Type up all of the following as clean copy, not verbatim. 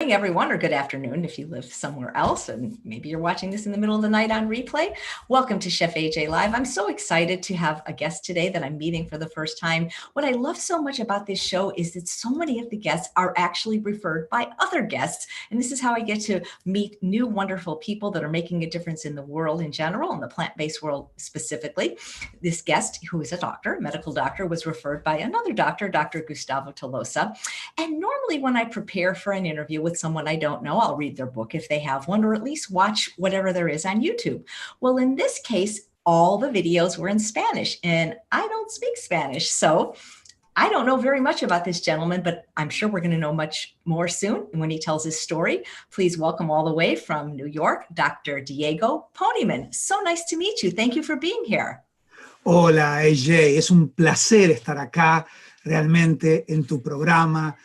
morning, everyone, or good afternoon if you live somewhere else, and maybe you're watching this in the middle of the night on replay. Welcome to Chef AJ Live. I'm so excited to have a guest today that I'm meeting for the first time. What I love so much about this show is that so many of the guests are actually referred by other guests, and this is how I get to meet new wonderful people that are making a difference in the world in general, and the plant-based world specifically. This guest, who is a doctor, a medical doctor, was referred by another doctor, Dr. Gustavo Tolosa. And normally when I prepare for an interview with someone I don't know, I'll read their book if they have one, or at least watch whatever there is on YouTube. Well, in this case, all the videos were in Spanish, and I don't speak Spanish. So I don't know very much about this gentleman, but I'm sure we're going to know much more soon when he tells his story. Please welcome all the way from New York, Dr. Diego Ponieman. So nice to meet you. Thank you for being here. Hola, AJ. Es un placer estar acá realmente en tu programa.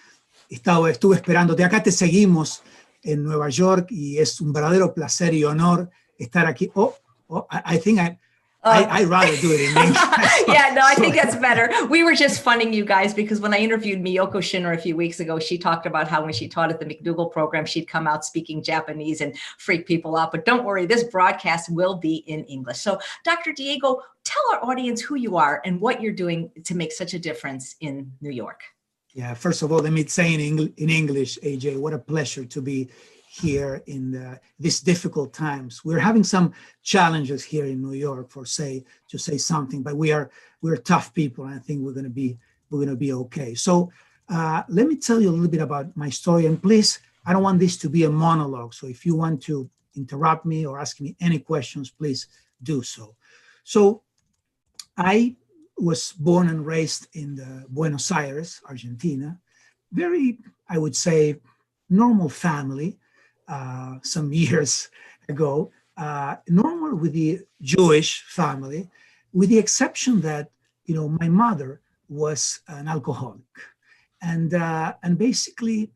Estuve esperándote. Acá te seguimos en Nueva York y es un verdadero placer y honor estar aquí. I think I'd rather do it in English. Yeah, no, I think that's better. We were just funning you guys because when I interviewed Miyoko Shinner a few weeks ago, she talked about how when she taught at the McDougall program, she'd come out speaking Japanese and freak people out. But don't worry, this broadcast will be in English. So Dr. Diego, tell our audience who you are and what you're doing to make such a difference in New York. Yeah, first of all, let me say in English, AJ, what a pleasure to be here in these difficult times. We're having some challenges here in New York to say something, but we're tough people, and I think we're gonna be okay. So let me tell you a little bit about my story, and please, I don't want this to be a monologue. So if you want to interrupt me or ask me any questions, please do so. So I was born and raised in Buenos Aires, Argentina. Very, I would say, normal family. Some years ago, normal with the Jewish family, with the exception that, my mother was an alcoholic. And basically,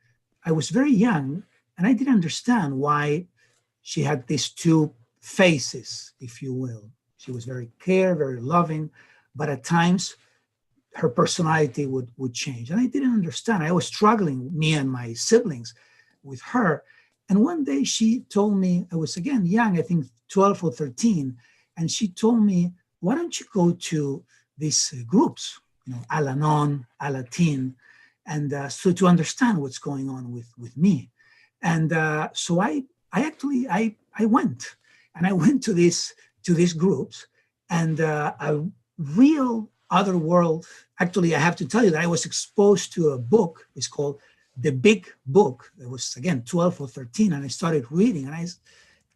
I was very young, and I didn't understand why she had these two faces, if you will. She was very very loving, but at times, her personality would change. And I didn't understand. I was struggling, me and my siblings, with her. And one day she told me, I was again young, I think 12 or 13, and she told me, why don't you go to these groups, Al-Anon, Al-Atin, and so to understand what's going on with me. And so I went, and I went to these groups, and a real other world. Actually, I have to tell you that I was exposed to a book. It's called The Big Book. It was, again, 12 or 13, and I started reading, and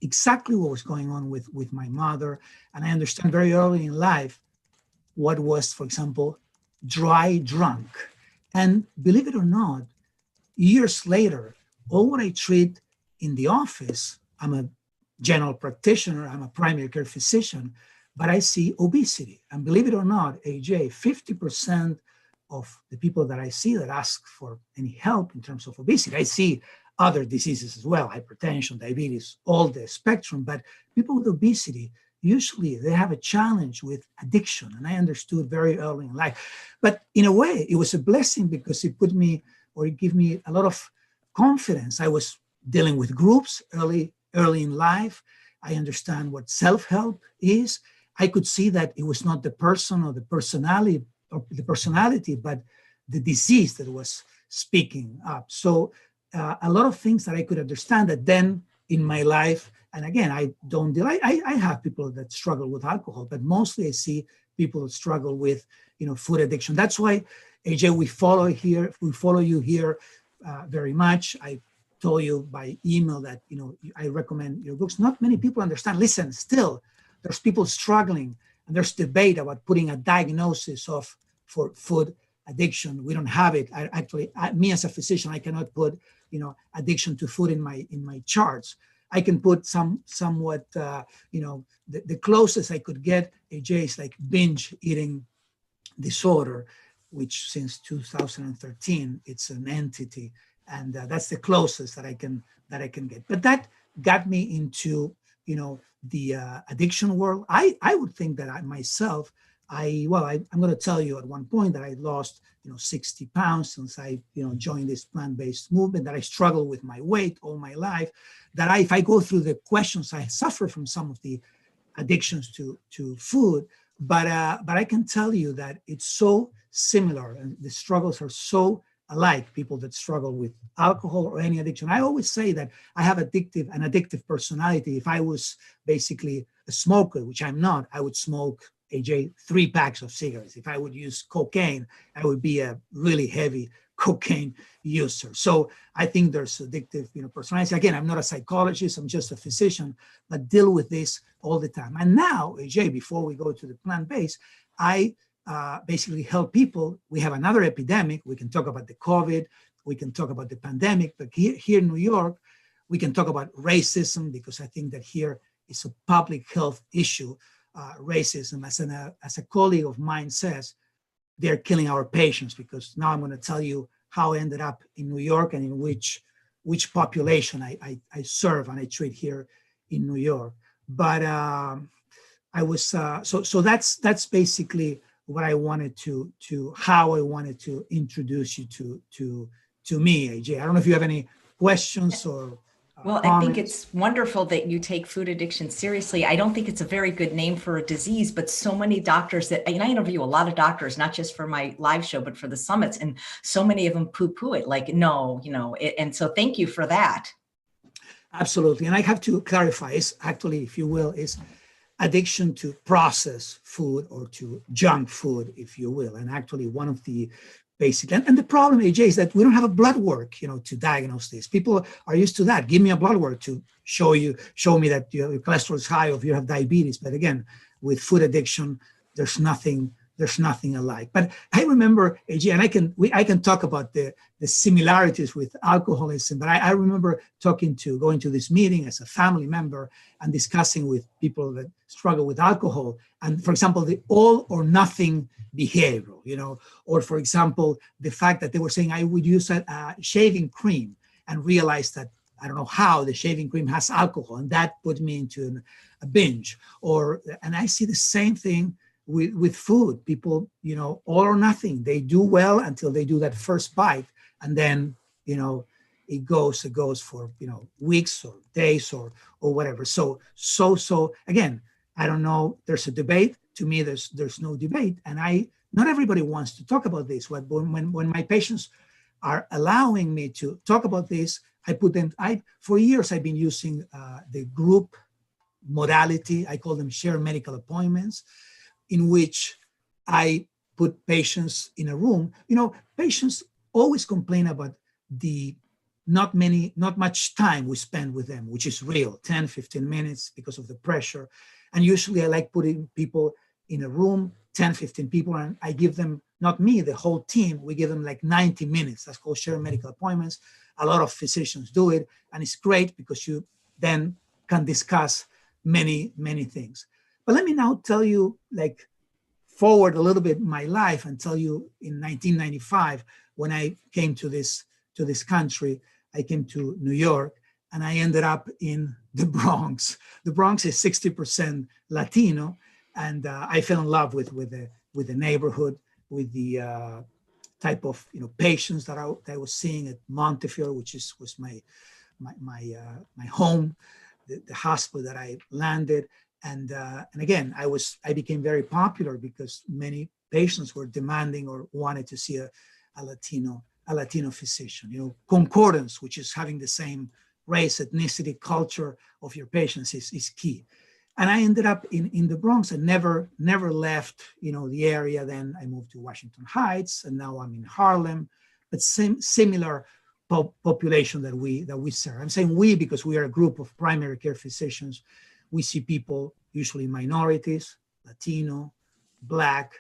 exactly what was going on with my mother. And I understand very early in life what was, for example, dry drunk. And believe it or not, years later, all what I treat in the office, I'm a general practitioner, I'm a primary care physician, but I see obesity. And believe it or not, AJ, 50% of the people that I see that ask for any help in terms of obesity, I see other diseases as well, hypertension, diabetes, all the spectrum, but people with obesity, usually they have a challenge with addiction. And I understood very early in life. But in a way, it was a blessing because it gave me a lot of confidence. I was dealing with groups early in life. I understand what self-help is. I could see that it was not the person or the personality, but the disease that was speaking up. So a lot of things that I could understand that then in my life, and again, I have people that struggle with alcohol, but mostly I see people that struggle with, food addiction. That's why, AJ, we follow you here very much. I told you by email that, I recommend your books. Not many people understand. Listen, still, there's people struggling, and there's debate about putting a diagnosis for food addiction. We don't have it. Me as a physician, I cannot put, addiction to food in my charts. I can put somewhat, the closest I could get, AJ, is like binge eating disorder, which since 2013, it's an entity. And that's the closest that I can get. But that got me into, the addiction world. I would think that I myself I'm going to tell you at one point that I lost 60 pounds since I joined this plant-based movement, that I struggle with my weight all my life, that if I go through the questions, I suffer from some of the addictions to food, but I can tell you that it's so similar and the struggles are so alike. People that struggle with alcohol or any addiction. I always say that I have an addictive personality. If I was basically a smoker, which I'm not, I would smoke, AJ, 3 packs of cigarettes. If I would use cocaine, I would be a really heavy cocaine user. So I think there's addictive, personality. Again, I'm not a psychologist, I'm just a physician, but deal with this all the time. And now, AJ, before we go to the plant-based, I basically help people. We have another epidemic. We can talk about the COVID, we can talk about the pandemic, but here in New York, we can talk about racism, because I think that here is a public health issue. Racism, as a colleague of mine says, they're killing our patients, because now I'm going to tell you how I ended up in New York and in which population I serve and I treat here in New York. But I was so that's basically what I wanted how I wanted to introduce you to me, AJ. I don't know if you have any questions or well, comments. I think it's wonderful that you take food addiction seriously. I don't think it's a very good name for a disease, but so many doctors and I interview a lot of doctors, not just for my live show, but for the summits. And so many of them poo-poo it, like, no, and so thank you for that. Absolutely. And I have to clarify, it's actually, if you will, is addiction to processed food or to junk food, if you will. And actually one of the basic, and the problem, AJ, is that we don't have a blood work, to diagnose this. People are used to that. Give me a blood work to show me that your cholesterol is high or if you have diabetes. But again, with food addiction, there's nothing alike. But I remember, AJ, and I can talk about the similarities with alcoholism, but I remember going to this meeting as a family member and discussing with people that struggle with alcohol. And for example, the all or nothing behavioral, or for example, the fact that they were saying I would use a shaving cream and realize that I don't know how the shaving cream has alcohol, and that put me into a binge. And I see the same thing with food. People, all or nothing. They do well until they do that first bite, and then it goes for weeks or days or whatever. So again, I don't know. There's a debate. To me, there's no debate, and not everybody wants to talk about this. But when my patients are allowing me to talk about this, I put them. For years I've been using the group modality. I call them shared medical appointments, in which I put patients in a room. Patients always complain about the not much time we spend with them, which is real, 10, 15 minutes because of the pressure. And usually I like putting people in a room, 10, 15 people, and I give them, not me, the whole team, we give them like 90 minutes. That's called shared medical appointments. A lot of physicians do it, and it's great because you then can discuss many, many things. But let me now tell you, forward a little bit my life and tell you in 1995, when I came to this country, I came to New York, and I ended up in the Bronx. The Bronx is 60% Latino, and I fell in love with the neighborhood, with the type of patients that I was seeing at Montefiore, which was my home, the hospital that I landed. And again, I became very popular because many patients were demanding or wanted to see a Latino physician. Concordance, which is having the same race, ethnicity, culture of your patients is key. And I ended up in the Bronx and never left the area. Then I moved to Washington Heights, and now I'm in Harlem. But similar population that we serve. I'm saying we because we are a group of primary care physicians. We see people, usually minorities, Latino, Black,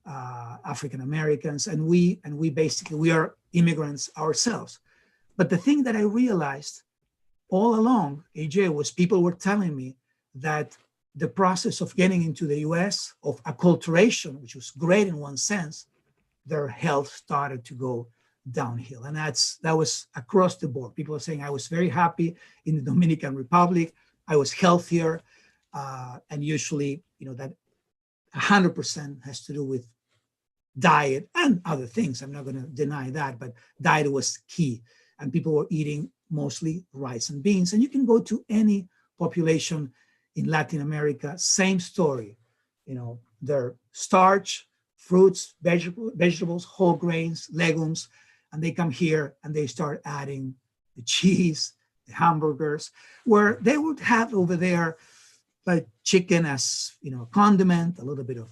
African Americans, and we are immigrants ourselves. But the thing that I realized all along, AJ, was people were telling me that the process of getting into the US, of acculturation, which was great in one sense, their health started to go downhill. And that was across the board. People are saying I was very happy in the Dominican Republic. I was healthier. And usually, that 100% has to do with diet and other things. I'm not going to deny that, but diet was key. And people were eating mostly rice and beans. And you can go to any population in Latin America, same story. They're starch, fruits, vegetables, whole grains, legumes, and they come here and they start adding the cheese, the hamburgers, where they would have over there like chicken as condiment, a little bit of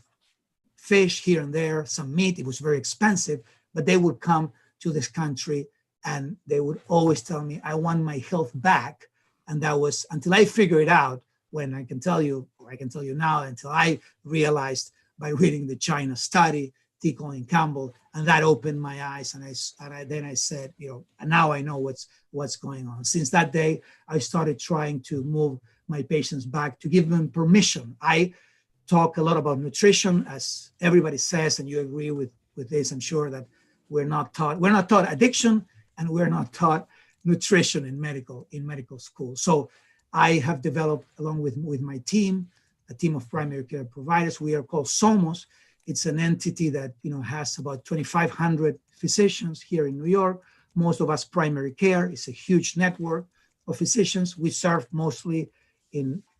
fish here and there, some meat. It was very expensive, but they would come to this country and they would always tell me, I want my health back. And that was until I figured it out, when I can tell you now, until I realized by reading the China study, Tickle and Campbell, and that opened my eyes. And then I said, and now I know what's going on. Since that day, I started trying to move my patients back to give them permission. I talk a lot about nutrition, as everybody says, and you agree with this, I'm sure, that we're not taught addiction, and we're not taught nutrition in medical school. So I have developed, along with my team, a team of primary care providers. We are called Somos. It's an entity that has about 2,500 physicians here in New York. Most of us primary care. It's a huge network of physicians. We serve mostly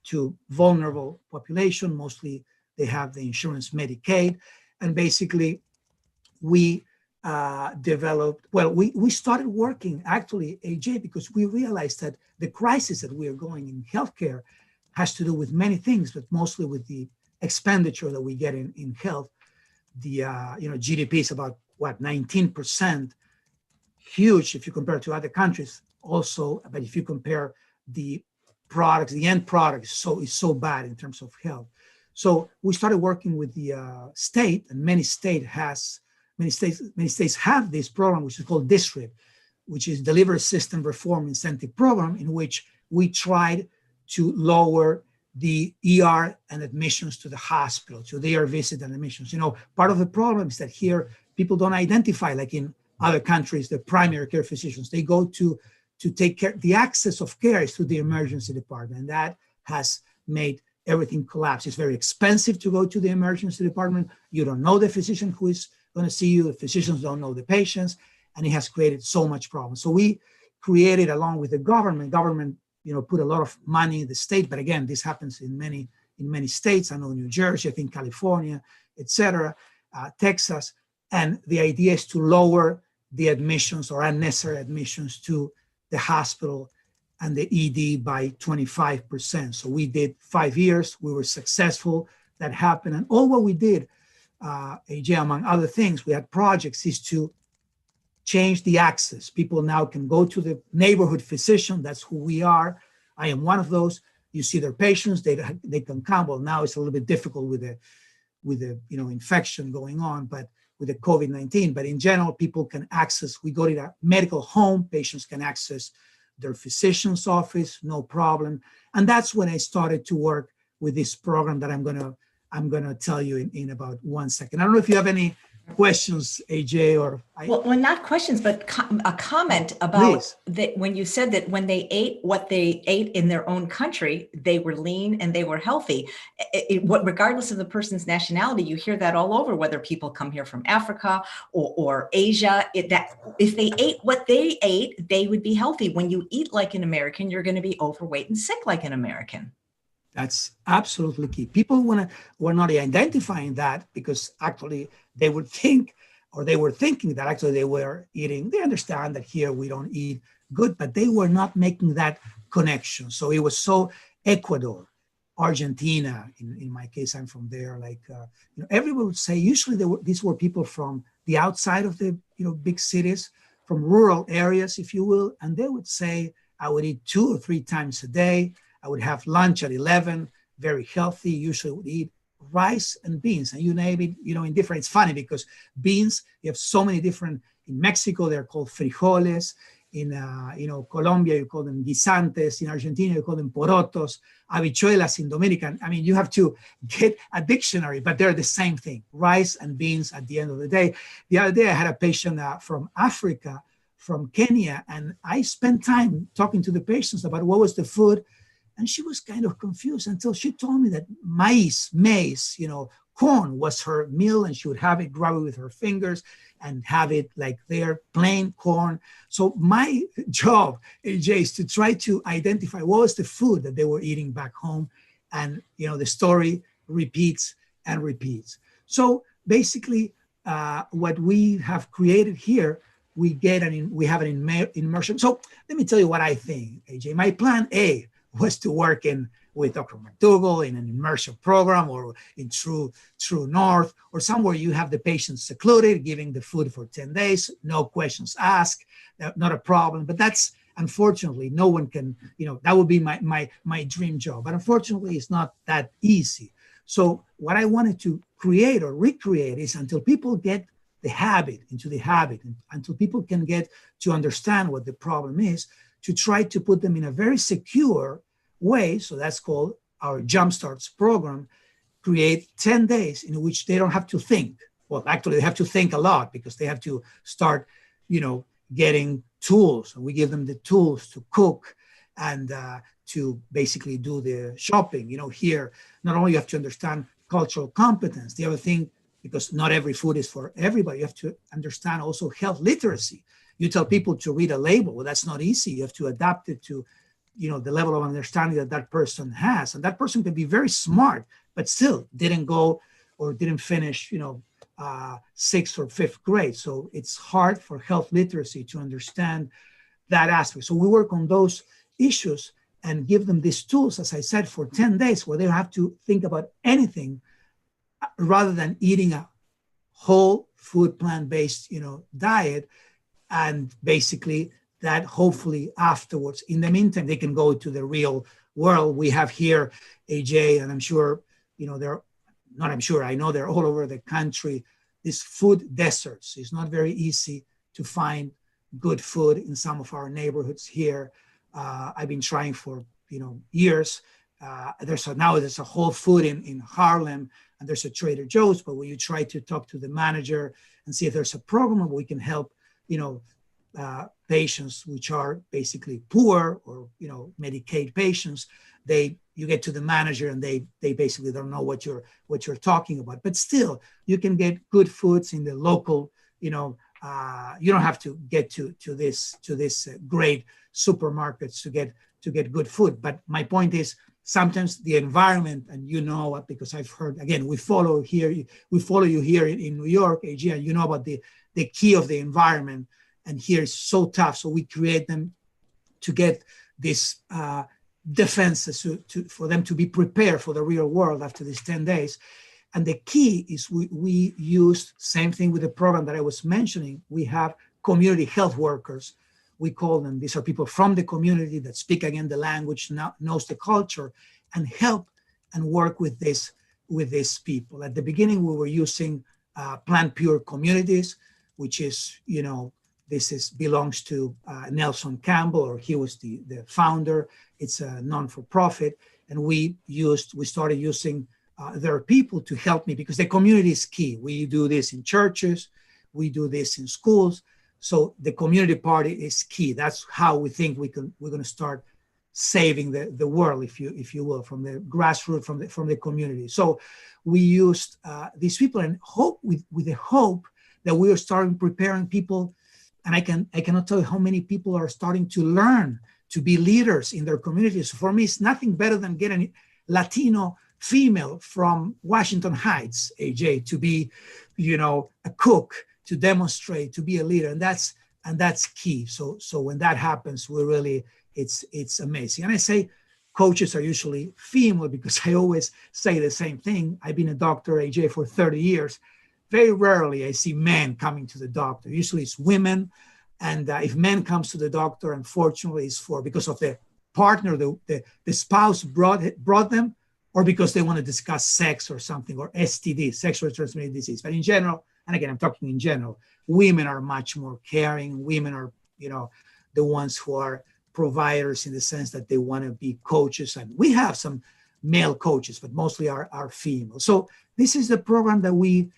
to vulnerable population. Mostly they have the insurance Medicaid. And basically we we started working actually, AJ, because we realized that the crisis that we are going in healthcare has to do with many things, but mostly with the expenditure that we get in health. The GDP is about 19%, huge if you compare to other countries also, but if you compare the products, the end product is so bad in terms of health. So we started working with the state, and many states have this program, which is called DSRIP, which is Delivery System Reform Incentive Program, in which we tried to lower the ER and admissions to the hospital, to the ER visit and admissions. Part of the problem is that here people don't identify, like in other countries, the primary care physicians. They go to take care. The access of care is to the emergency department. And that has made everything collapse. It's very expensive to go to the emergency department. You don't know the physician who is going to see you. The physicians don't know the patients, and it has created so much problem. So we created, along with the government, put a lot of money in the state. But again, this happens in many states. I know New Jersey, I think California, etc., Texas. And the idea is to lower the admissions or unnecessary admissions to the hospital and the ED by 25%. So we did 5 years. We were successful. That happened. And all what we did, AJ, among other things, we had projects, is to change the access. People now can go to the neighborhood physician. That's who we are. I am one of those. You see their patients. They can come. Well, now it's a little bit difficult with the infection going on, but with the COVID-19. But in general, people can access. We go to the medical home. Patients can access their physician's office, no problem. And that's when I started to work with this program that I'm gonna tell you in about 1 second. I don't know if you have any questions, AJ, or well, not questions, but a comment about that. When you said that when they ate what they ate in their own country, they were lean and they were healthy. Regardless of the person's nationality, you hear that all over. Whether people come here from Africa or Asia, that if they ate what they ate, they would be healthy. When you eat like an American, you're going to be overweight and sick like an American. That's absolutely key. People were not identifying that because actually they would think, or they were thinking that actually they were eating. They understand that here we don't eat good, but they were not making that connection. So it was so Ecuador, Argentina. In my case, I'm from there. Everyone would say usually these were people from the outside of the big cities, from rural areas, if you will, and they would say I would eat 2 or 3 times a day. I would have lunch at 11, very healthy. Usually would eat rice and beans, and you name it, in different. It's funny because beans, you have so many different. In Mexico, they're called frijoles. In Colombia, you call them guisantes. In Argentina, you call them porotos. Habichuelas in Dominican. I mean, you have to get a dictionary, but they're the same thing: rice and beans. At the end of the day, the other day I had a patient from Africa, from Kenya, and I spent time talking to the patients about what was the food. And she was kind of confused until she told me that maize, corn was her meal, and she would have it, grab it with her fingers and have it like their plain corn. So my job, AJ, is to try to identify what was the food that they were eating back home. And, the story repeats and repeats. So basically, what we have created here, we have an immersion. So let me tell you what I think, AJ. My plan A was to work with Dr. McDougall in an immersion program, or in True North, or somewhere you have the patients secluded, giving the food for 10 days, no questions asked, not a problem. But that's, unfortunately, no one can, that would be my dream job. But unfortunately, it's not that easy. So what I wanted to create or recreate is, until people get into the habit, until people can get to understand what the problem is, to try to put them in a very secure way. So that's called our Jumpstarts program. Create 10 days in which they don't have to think. Well, actually, they have to think a lot, because they have to start, getting tools. And we give them the tools to cook and to basically do the shopping. Here, not only you have to understand cultural competence, the other thing, because not every food is for everybody, you have to understand also health literacy. You tell people to read a label. Well, that's not easy. You have to adapt it to, the level of understanding that person has. And that person can be very smart, but still didn't go or didn't finish, 6th or 5th grade. So it's hard for health literacy to understand that aspect. So we work on those issues and give them these tools, as I said, for 10 days, where they don't have to think about anything, rather than eating a whole food plant-based, diet. And basically that, hopefully afterwards, in the meantime, they can go to the real world. We have here, AJ, and I'm sure, I know they're all over the country, these food deserts. It's not very easy to find good food in some of our neighborhoods here. I've been trying for, years. There's a Whole Food in Harlem, and there's a Trader Joe's, but when you try to talk to the manager and see if there's a program where we can help, patients which are basically poor, or, Medicaid patients, you get to the manager and they basically don't know what you're talking about. But still, you can get good foods in the local, you don't have to get to this great supermarkets to get good food. But my point is, sometimes the environment, and because I've heard, again, we follow you here in New York, AG, and about the key of the environment. And here is so tough. So we create them to get this defenses for them to be prepared for the real world after these 10 days. And the key is we use, same thing with the program that I was mentioning, we have community health workers. We call them, these are people from the community that speak again the language, knows the culture, and help and work with these people. At the beginning, we were using Plant Pure Communities, which is, belongs to Nelson Campbell, or he was the founder. It's a non-for-profit. And we started using their people to help me, because the community is key. We do this in churches, we do this in schools. So the community part is key. That's how we think we're going to start saving the world, if you will, from the grassroots, from the community. So we used these people, and hope with the hope that we are starting preparing people. And I cannot tell you how many people are starting to learn to be leaders in their communities. For me, it's nothing better than getting a Latino female from Washington Heights, AJ, to be, a cook, to demonstrate, to be a leader. And that's key. So when that happens, it's amazing. And I say coaches are usually female, because I always say the same thing. I've been a doctor, AJ, for 30 years. Very rarely I see men coming to the doctor. Usually it's women. And if men comes to the doctor, unfortunately, it's because of the partner, the spouse brought them, or because they want to discuss sex or something, or STD, sexually transmitted disease. But in general, and again, I'm talking in general, women are much more caring. Women are, the ones who are providers, in the sense that they want to be coaches. And we have some male coaches, but mostly are female. So this is the program that we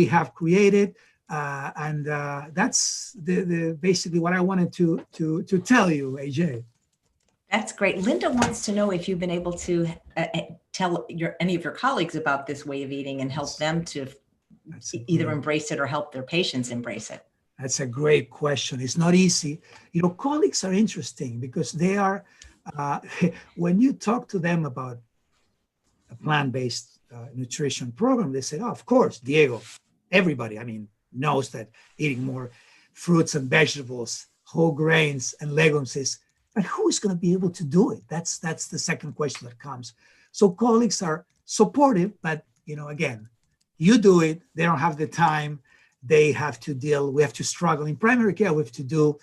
have created, and that's the basically what I wanted to tell you, AJ. That's great. Linda wants to know if you've been able to tell any of your colleagues about this way of eating and help them to either embrace it or help their patients embrace it. That's a great question. It's not easy. Colleagues are interesting because they are, when you talk to them about a plant-based nutrition program, they say, oh, of course, Diego, everybody, knows that eating more fruits and vegetables, whole grains and legumes is, but who is going to be able to do it? That's the second question that comes. So colleagues are supportive, but again, you do it, they don't have the time, we have to struggle. In primary care, we have to do,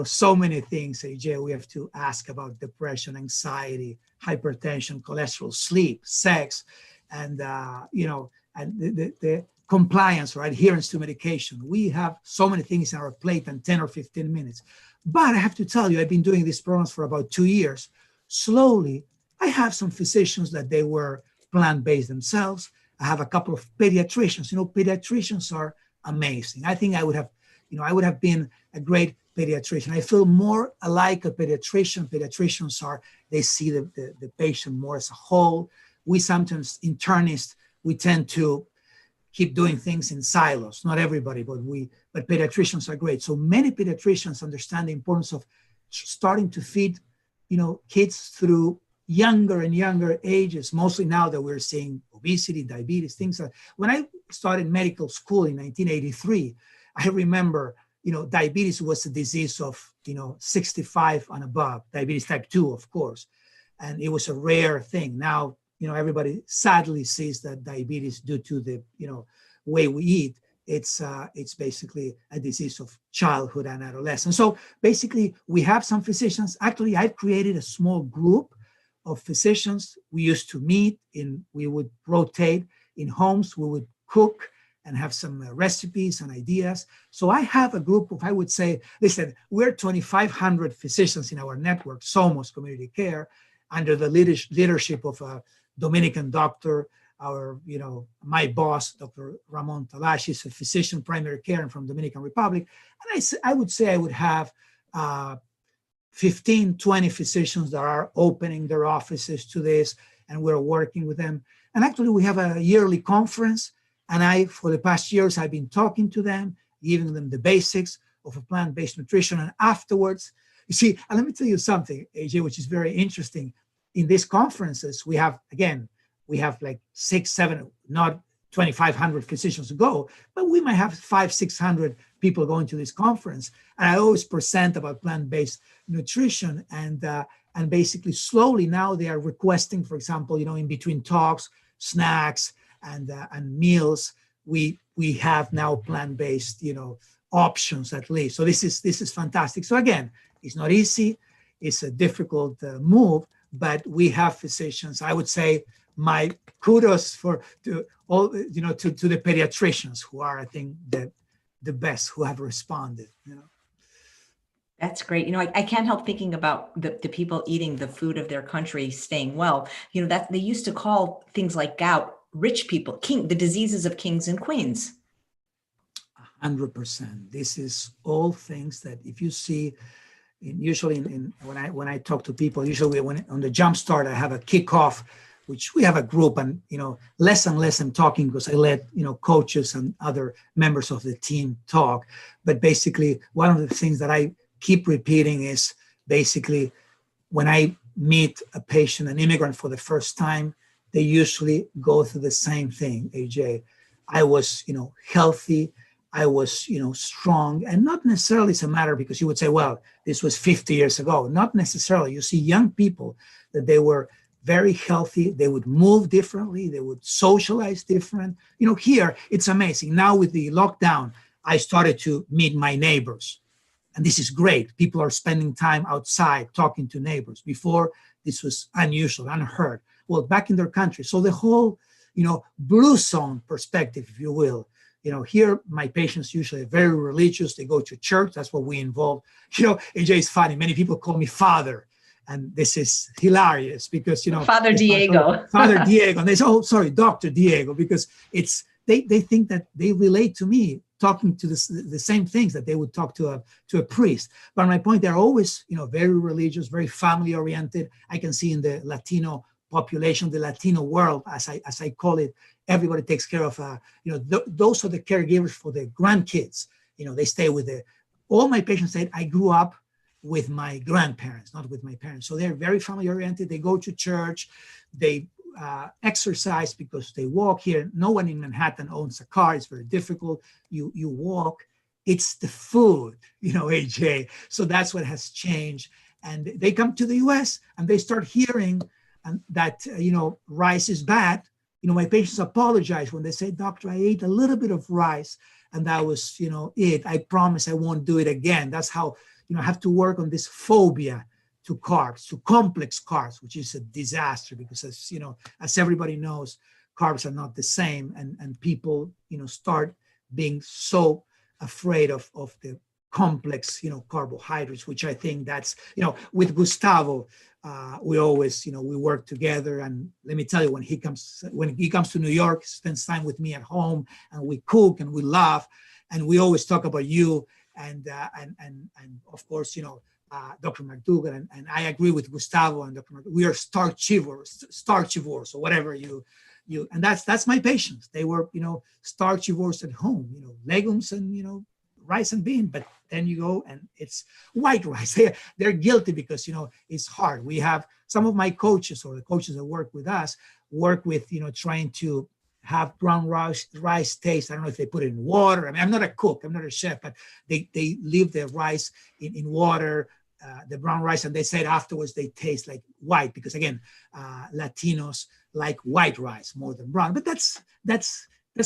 so many things, AJ. We have to ask about depression, anxiety, hypertension, cholesterol, sleep, sex, and, and the compliance or adherence to medication. We have so many things on our plate in 10 or 15 minutes. But I have to tell you, I've been doing these programs for about 2 years. Slowly, I have some physicians that they were plant-based themselves. I have a couple of pediatricians. Pediatricians are amazing. I think I would have been a great pediatrician. I feel more like a pediatrician. Pediatricians they see the patient more as a whole. We sometimes, internists, we tend to keep doing things in silos. Not everybody, but pediatricians are great. So many pediatricians understand the importance of starting to feed, kids through younger and younger ages, mostly now that we're seeing obesity, diabetes, things like. When I started medical school in 1983, I remember, diabetes was a disease of, 65 and above, diabetes type 2, of course. And it was a rare thing. Now, everybody sadly sees that diabetes due to the, way we eat, it's basically a disease of childhood and adolescence. So basically we have some physicians. Actually, I've created a small group of physicians. We used to meet we would rotate in homes, we would cook and have some recipes and ideas. So I have a group of, I would say, listen, we're 2,500 physicians in our network, Somos Community Care, under the leadership of a Dominican doctor, my boss, Dr. Ramon Talash, is a physician, primary care, and from Dominican Republic. And I would say I would have 15, 20 physicians that are opening their offices to this, and we're working with them. And actually, we have a yearly conference, and for the past years, I've been talking to them, giving them the basics of a plant-based nutrition. And afterwards, you see, and let me tell you something, AJ, which is very interesting. In these conferences, we have like 6, 7, not 2,500 physicians to go, but we might have 500, 600 people going to this conference. And I always present about plant-based nutrition, and basically slowly now they are requesting, for example, in between talks, snacks and meals, we have now plant-based, options at least. So this is fantastic. So again, it's not easy. It's a difficult move, but we have physicians. I would say my kudos to all, to the pediatricians who are, I think, the best, who have responded. That's great. I can't help thinking about the people eating the food of their country, staying well. That they used to call things like gout rich people, the diseases of kings and queens. 100%. This is all things that if you see, usually when I talk to people, usually when on the Jumpstart, I have a kickoff, which we have a group, and less and less I'm talking because I let coaches and other members of the team talk. But basically, one of the things that I keep repeating is basically when I meet a patient, an immigrant for the first time, they usually go through the same thing, AJ. I was, healthy. I was, strong, and not necessarily it's a matter because you would say, well, this was 50 years ago. Not necessarily. You see young people that they were very healthy. They would move differently. They would socialize different. Here it's amazing. Now with the lockdown, I started to meet my neighbors, and this is great. People are spending time outside talking to neighbors. Before, this was unusual, unheard. Well, back in their country. So the whole, blue zone perspective, if you will. Here, my patients usually are very religious. They go to church. That's what we involve. AJ is funny. Many people call me father. And this is hilarious because, Father Diego. Father Diego. And they say, oh, sorry, Dr. Diego, because they think that they relate to me talking to the same things that they would talk to a priest. But my point, they're always, very religious, very family oriented. I can see in the Latino population, the Latino world, as I call it, everybody takes care of, those are the caregivers for the grandkids. They stay with all my patients said, I grew up with my grandparents, not with my parents. So they're very family oriented. They go to church, they exercise because they walk here. No one in Manhattan owns a car. It's very difficult. You walk. It's the food, AJ. So that's what has changed. And they come to the US and they start hearing that, rice is bad. My patients apologize when they say, doctor, I ate a little bit of rice and that was, it. I promise I won't do it again. That's how, I have to work on this phobia to carbs, to complex carbs, which is a disaster because as everybody knows, carbs are not the same. And people, start being so afraid of the complex, carbohydrates, which I think that's, with Gustavo, we always, we work together. And let me tell you, when he comes to New York, he spends time with me at home and we cook and we laugh and we always talk about you. And of course, Dr. McDougall, and I agree with Gustavo and Dr. McDougall. We are starchivores, or whatever you, and that's my patients. They were, starchivores at home, legumes and, rice and bean, but then you go and it's white rice. They're guilty because, it's hard. We have some of my coaches or the coaches that work with us work with, trying to have brown rice taste. I don't know if they put it in water. I mean, I'm not a cook, I'm not a chef, but they leave the rice in water, the brown rice, and they said afterwards they taste like white because again, Latinos like white rice more than brown. But that's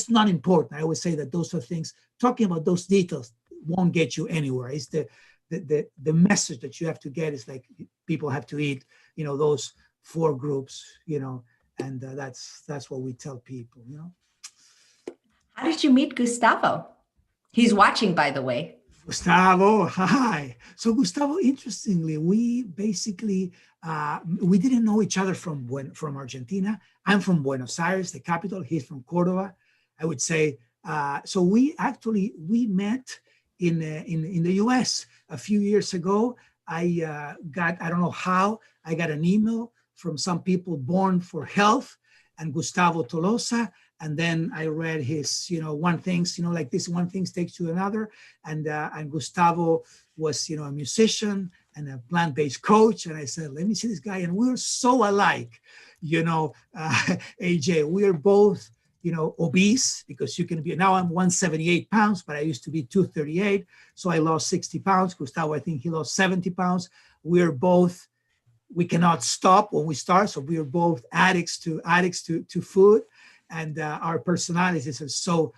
not important. I always say that those are things. Talking about those details won't get you anywhere. It's the message that you have to get is like people have to eat, those 4 groups, and that's what we tell people, How did you meet Gustavo? He's watching, by the way. Gustavo, hi. So Gustavo, interestingly, we basically, we didn't know each other from Argentina. I'm from Buenos Aires, the capital. He's from Cordova. I would say, so we met in the US a few years ago. I don't know how, I got an email from some people born for health and Gustavo Tolosa. And then I read his, one things, like this, one thing takes to another. And Gustavo was, a musician and a plant-based coach. And I said, let me see this guy. And we were so alike, AJ, we are both, obese because you can be, now I'm 178 pounds, but I used to be 238. So I lost 60 pounds. Gustavo, I think he lost 70 pounds. We're both, we cannot stop when we start. So we are both addicts to food. And our personalities are so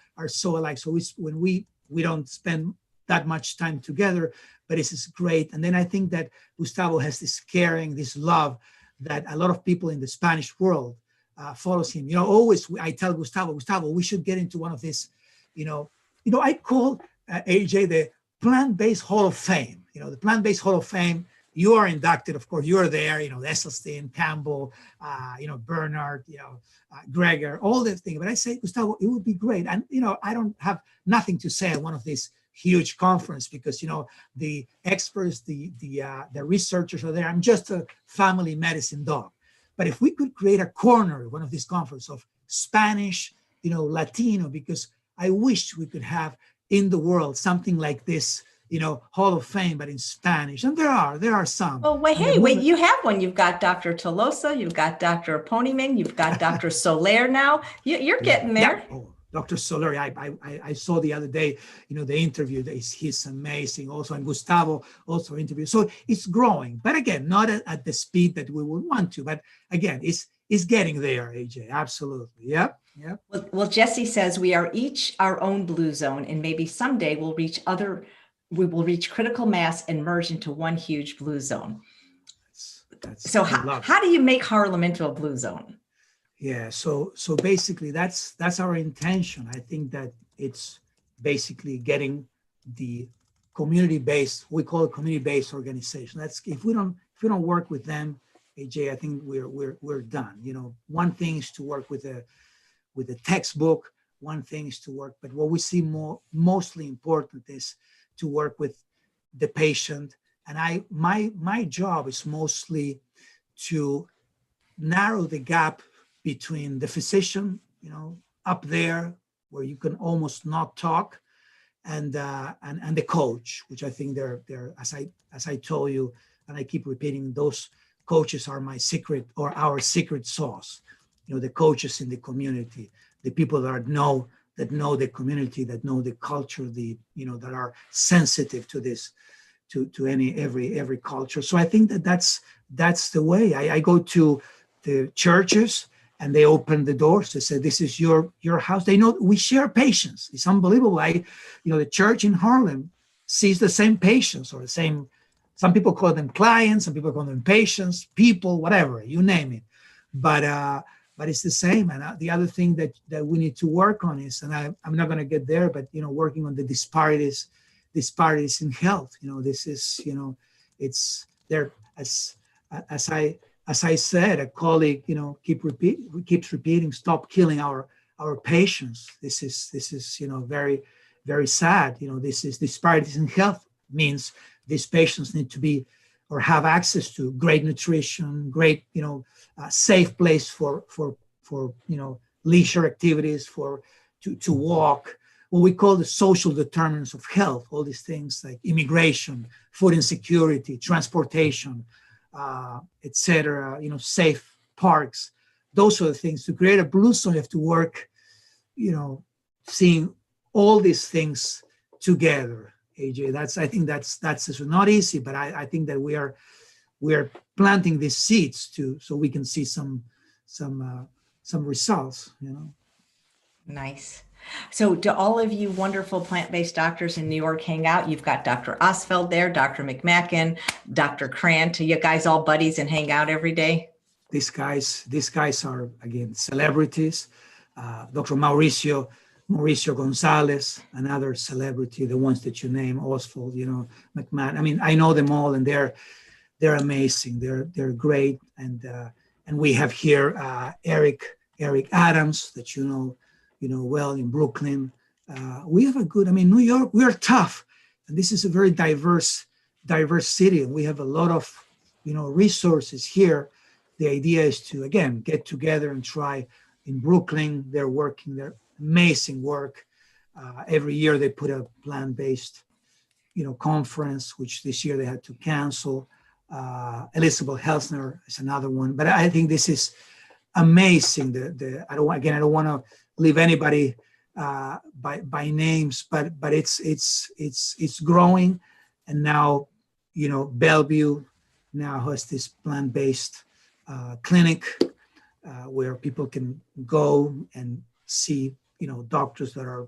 alike. So when we don't spend that much time together, but this is great. And then I think that Gustavo has this caring, this love that a lot of people in the Spanish world follows him. Always I tell Gustavo, we should get into one of these, I call AJ the Plant-Based Hall of Fame. The Plant-Based Hall of Fame. You are inducted, of course. You are there. Esselstyn, Campbell, Bernard, Greger, all the things. But I say, Gustavo, it would be great. And I don't have nothing to say at one of these huge conference because the experts, the researchers are there. I'm just a family medicine dog. But if we could create a corner, one of these conferences of Spanish, Latino, because I wish we could have in the world something like this. Hall of Fame, but in Spanish. And there are some. Oh, wait, you have one. You've got Dr. Tolosa, you've got Dr. Ponieman, you've got Dr. Soler now. You're getting there. Yeah. Oh, Dr. Soler, I saw the other day, the interview. He's amazing also. And Gustavo also interviewed. So it's growing. But again, not at the speed that we would want to. But again, it's getting there, AJ. Absolutely. Yep. Yep. Well, Jesse says we are each our own blue zone, and maybe someday we will reach critical mass and merge into one huge blue zone. So how do you make Harlem into a blue zone? Yeah, so basically that's our intention. I think that it's basically getting the community-based, we call it community-based organization. That's if we don't work with them, AJ, I think we're done. One thing is to work with a textbook, one thing is to work, but what we see mostly important is to work with the patient. And my job is mostly to narrow the gap between the physician, up there where you can almost not talk, and the coach, which I think they're as I told you, and I keep repeating, those coaches are my secret, or our secret sauce. The coaches in the community, the people that know the community, that know the culture, that are sensitive to this, to every culture. So I think that's the way. I go to the churches and they open the doors. They say, this is your house. They know we share patients. It's unbelievable. The church in Harlem sees the same patients, or the same, some people call them clients, some people call them patients, people, whatever, you name it. But it's the same. And the other thing that we need to work on is, and I'm not going to get there, but, working on the disparities in health. This is, it's there, as I said, a colleague, keeps repeating, stop killing our patients. This is very, very sad. This is disparities in health, means these patients need to be, or have access to great nutrition, great, safe place for leisure activities, to walk, what we call the social determinants of health, all these things like immigration, food insecurity, transportation, etc., safe parks. Those are the things. To create a blue zone, you have to work, seeing all these things together. AJ, I think that's not easy, but I think that we are planting these seeds so we can see some results. Nice. So do all of you wonderful plant-based doctors in New York hang out? You've got Dr. Osfeld there, Dr. McMacken, Dr. Krant. Are you guys all buddies and hang out every day? These guys are, again, celebrities. Dr. Mauricio Gonzalez, another celebrity, the ones that you name, Oswald, McMahon. I mean, I know them all, and they're amazing. They're great. And we have here Eric Adams, that well, in Brooklyn. We have New York, we are tough. And this is a very diverse city. And we have a lot of, resources here. The idea is to, again, get together and try. In Brooklyn, they're working their amazing work. Every year they put a plant-based, conference, which this year they had to cancel. Elizabeth Helsner is another one. But I think this is amazing. I don't want to leave anybody by names, but it's growing. And now, Bellevue now has this plant-based clinic where people can go and see, doctors that are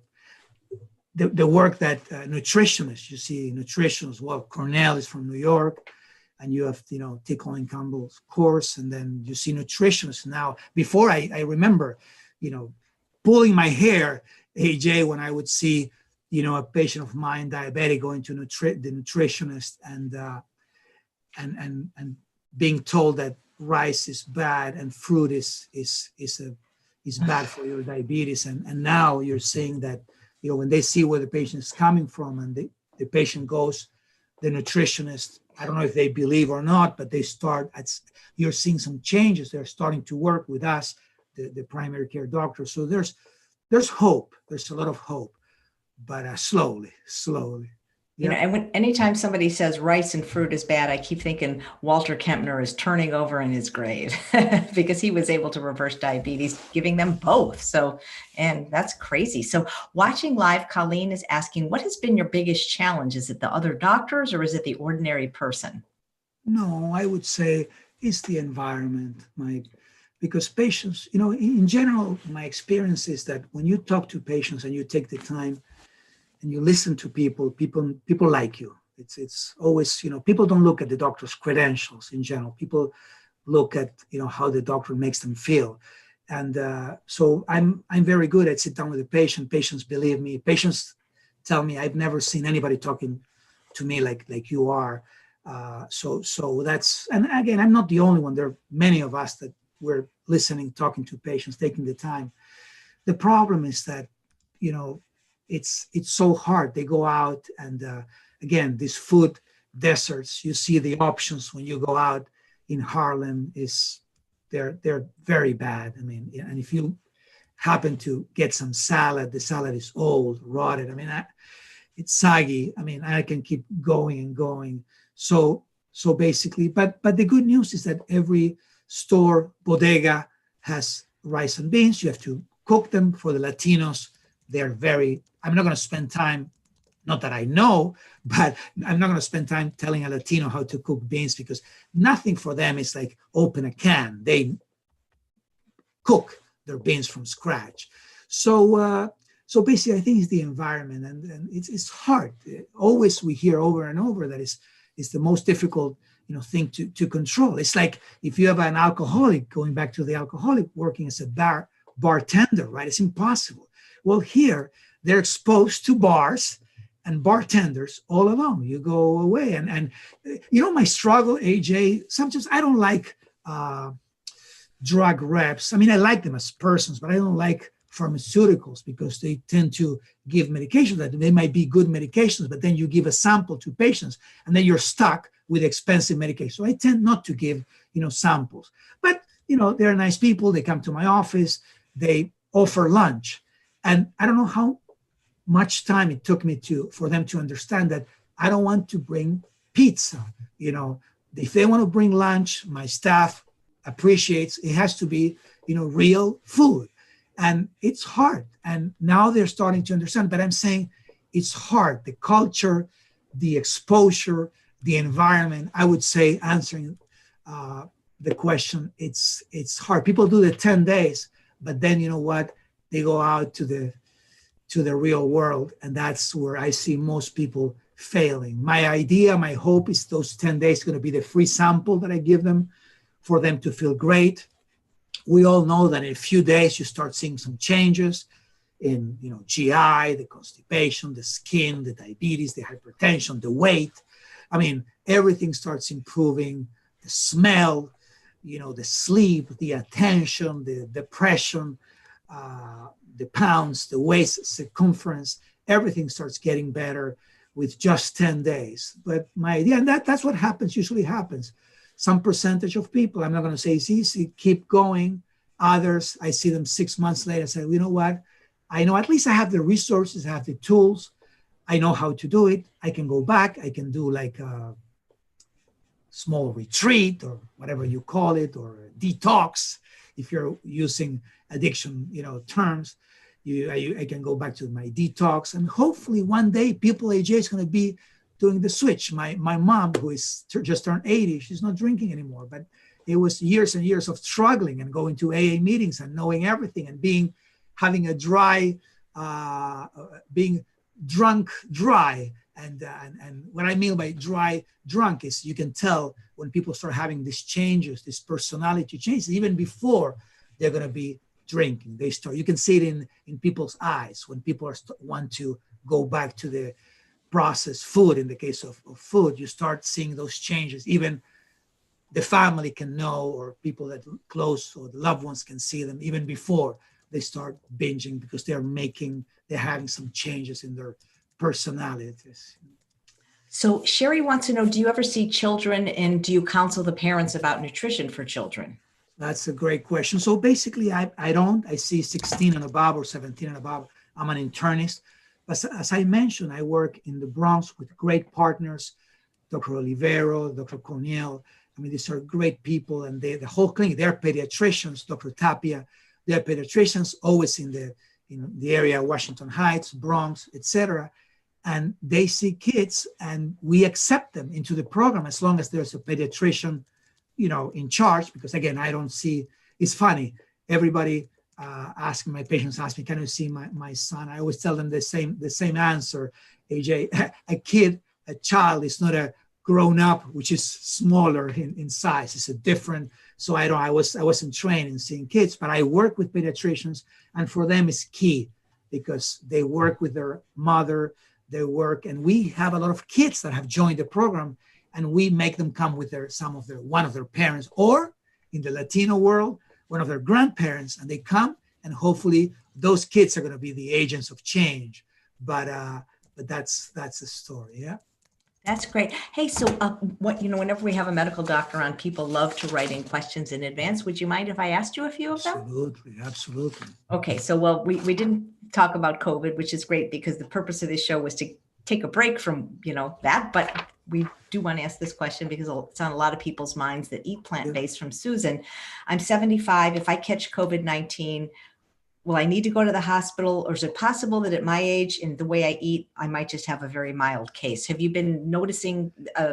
the work that nutritionists, you see nutritionists. Well, Cornell is from New York, and you have, Tickle and Campbell's course, and then you see nutritionists now. Before I remember, pulling my hair, AJ, when I would see, a patient of mine, diabetic, going to the nutritionist and being told that rice is bad and fruit is bad for your diabetes. And now you're saying that, when they see where the patient is coming from, and the patient goes, the nutritionist, I don't know if they believe or not, but you're seeing some changes. They're starting to work with us, the primary care doctor. So there's hope. There's a lot of hope, but slowly. And anytime somebody says rice and fruit is bad, I keep thinking Walter Kempner is turning over in his grave because he was able to reverse diabetes, giving them both. So, and that's crazy. So watching live, Colleen is asking, what has been your biggest challenge? Is it the other doctors, or is it the ordinary person? No, I would say it's the environment, because patients, in general, my experience is that when you talk to patients and you take the time and you listen to people like you. It's always, people don't look at the doctor's credentials in general. People look at, how the doctor makes them feel. And so I'm very good at sit down with the patient. Patients believe me. Patients tell me, I've never seen anybody talking to me like you are. So that's, and again, I'm not the only one. There are many of us that we're listening, talking to patients, taking the time. The problem is that you know, it's so hard. They go out and again, these food deserts, you see the options when you go out in Harlem is they're very bad. I mean, and if you happen to get some salad, the salad is old, rotted. I mean, it's saggy. I mean, I can keep going and going. So basically, but the good news is that every store bodega has rice and beans. You have to cook them. For the Latinos. They're very. I'm not going to spend time. Not that I know, but I'm not going to spend time telling a Latino how to cook beans because nothing for them is like open a can. They cook their beans from scratch. So basically, I think it's the environment, and it's hard. Always we hear over and over that it's the most difficult thing to control. It's like if you have an alcoholic, going back to the alcoholic working as a bartender, right? It's impossible. Well, here they're exposed to bars and bartenders all along. You go away, and my struggle, AJ. Sometimes I don't like drug reps. I mean, I like them as persons, but I don't like pharmaceuticals because they tend to give medications that they might be good medications, but then you give a sample to patients and then you're stuck with expensive medication. So I tend not to give, samples. But, they're nice people. They come to my office. They offer lunch. And I don't know how much time it took me for them to understand that I don't want to bring pizza. If they want to bring lunch, my staff appreciates it has to be, real food. And it's hard. And now they're starting to understand, but I'm saying it's hard. The culture, the exposure, the environment, I would say, answering the question, it's hard. People do the 10 days, but then you know what? They go out to the real world. And that's where I see most people failing. My idea, my hope is those 10 days going to be the free sample that I give them for them to feel great. We all know that in a few days, you start seeing some changes in, GI, the constipation, the skin, the diabetes, the hypertension, the weight. I mean, everything starts improving, the smell, the sleep, the attention, the depression, the pounds, the waist circumference, everything starts getting better with just 10 days. But my idea, and that's what usually happens. Some percentage of people, I'm not going to say it's easy, keep going. Others, I see them 6 months later, say, you know what? I know at least I have the resources, I have the tools. I know how to do it. I can go back. I can do like a small retreat or whatever you call it, or detox. If you're using addiction, terms, I can go back to my detox. And hopefully one day people, AJ, is going to be doing the switch. My mom, who is just turned 80, she's not drinking anymore, but it was years and years of struggling and going to AA meetings and knowing everything and having a dry, being drunk dry. And what I mean by dry drunk is you can tell when people start having these changes, these personality changes, even before they're going to be drinking. You can see it in people's eyes when people want to go back to the processed food. In the case of food, you start seeing those changes. Even the family can know, or people that are close or the loved ones can see them even before they start binging because they're having some changes in their personalities. So Sherry wants to know, do you ever see children and do you counsel the parents about nutrition for children? That's a great question. So basically, I don't. I see 16 and above or 17 and above. I'm an internist. But as I mentioned, I work in the Bronx with great partners, Dr. Olivero, Dr. Cornell. I mean, these are great people, and the whole clinic, they're pediatricians, Dr. Tapia, they're pediatricians, always in the area, Washington Heights, Bronx, etc. And they see kids, and we accept them into the program as long as there's a pediatrician, in charge. Because again, I don't see. It's funny. Everybody my patients ask me, "Can you see my son?" I always tell them the same answer. AJ, a child is not a grown up, which is smaller in size. It's a different. So I wasn't trained in seeing kids, but I work with pediatricians, and for them it's key because they work with their mother. And we have a lot of kids that have joined the program, and we make them come with one of their parents, or in the Latino world, one of their grandparents, and they come, and hopefully those kids are going to be the agents of change. But that's the story. Yeah. That's great. Hey, so whenever we have a medical doctor on, people love to write in questions in advance. Would you mind if I asked you a few of them? Absolutely, absolutely. Okay, so we didn't talk about COVID, which is great because the purpose of this show was to take a break from that, but we do want to ask this question because it's on a lot of people's minds that eat plant-based. From Susan. I'm 75. If I catch COVID-19, will I need to go to the hospital, or is it possible that at my age and the way I eat, I might just have a very mild case? Have you been noticing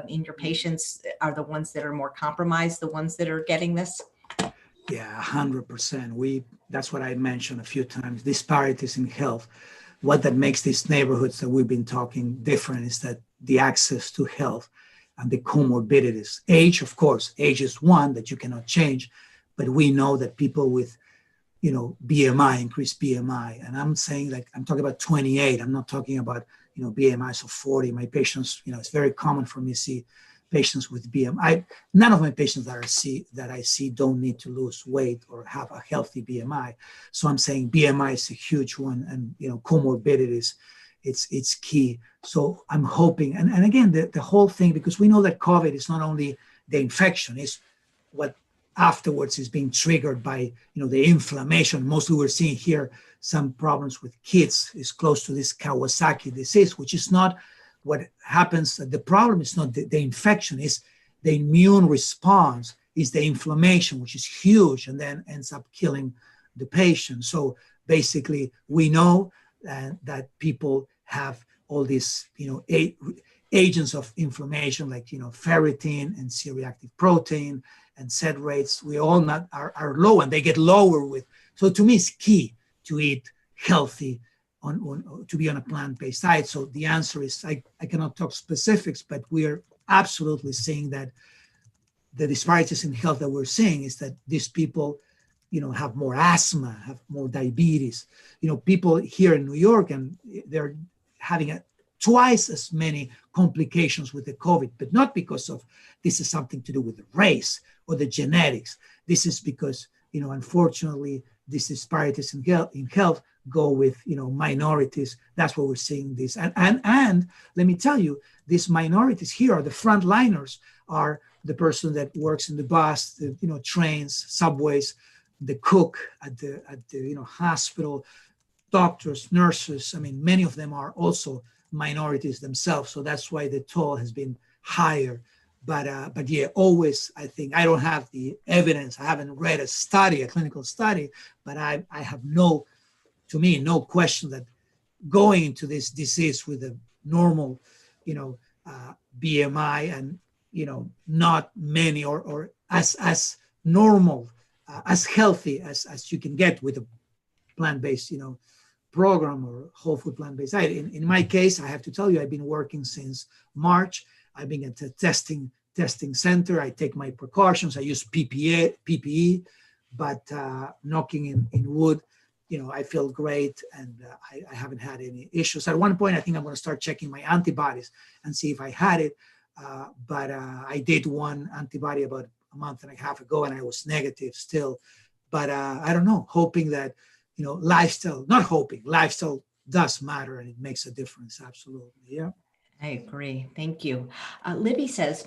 in your patients, are the ones that are more compromised the ones that are getting this? Yeah, 100%. That's what I mentioned a few times, disparities in health. What that makes these neighborhoods that we've been talking different is that the access to health and the comorbidities. Age, of course, age is one that you cannot change, but we know that people with BMI, increased BMI. And I'm saying, I'm talking about 28. I'm not talking about, BMIs of 40. My patients, it's very common for me to see patients with BMI. None of my patients that I see don't need to lose weight or have a healthy BMI. So I'm saying BMI is a huge one, and, comorbidities, it's key. So I'm hoping, and again, the whole thing, because we know that COVID is not only the infection, it's what afterwards is being triggered by the inflammation. Mostly we're seeing here some problems with kids is close to this Kawasaki disease, which is not what happens. The problem is not the infection, is the immune response, is the inflammation, which is huge and then ends up killing the patient. So basically we know that people have all these agents of inflammation like ferritin and C-reactive protein, and SED rates, we all not are low, and they get lower with. So to me, it's key to eat healthy, to be on a plant-based diet. So the answer is, I cannot talk specifics, but we are absolutely seeing that the disparities in health that we're seeing is that these people, have more asthma, have more diabetes. People here in New York, and they're having twice as many complications with the COVID, but not because of this is something to do with the race or the genetics. This is because, unfortunately, these disparities in health go with, minorities. That's what we're seeing this. And let me tell you, these minorities here are the frontliners, are the person that works in the bus, the, trains, subways, the cook at the hospital, doctors, nurses. I mean, many of them are also minorities themselves. So that's why the toll has been higher. But yeah, always, I think, I don't have the evidence. I haven't read a clinical study, but I have no question that going into this disease with a normal, BMI and, not many or as normal, as healthy as you can get with a plant-based, program or whole food plant-based diet. In my case, I have to tell you, I've been working since March. I've been at the testing center. I take my precautions. I use PPE, but knocking in wood, I feel great, and I haven't had any issues. At one point, I think I'm going to start checking my antibodies and see if I had it. But I did one antibody about a month and a half ago, and I was negative still. But I don't know, hoping that, lifestyle does matter, and it makes a difference. Absolutely. Yeah. I agree. Thank you. Libby says,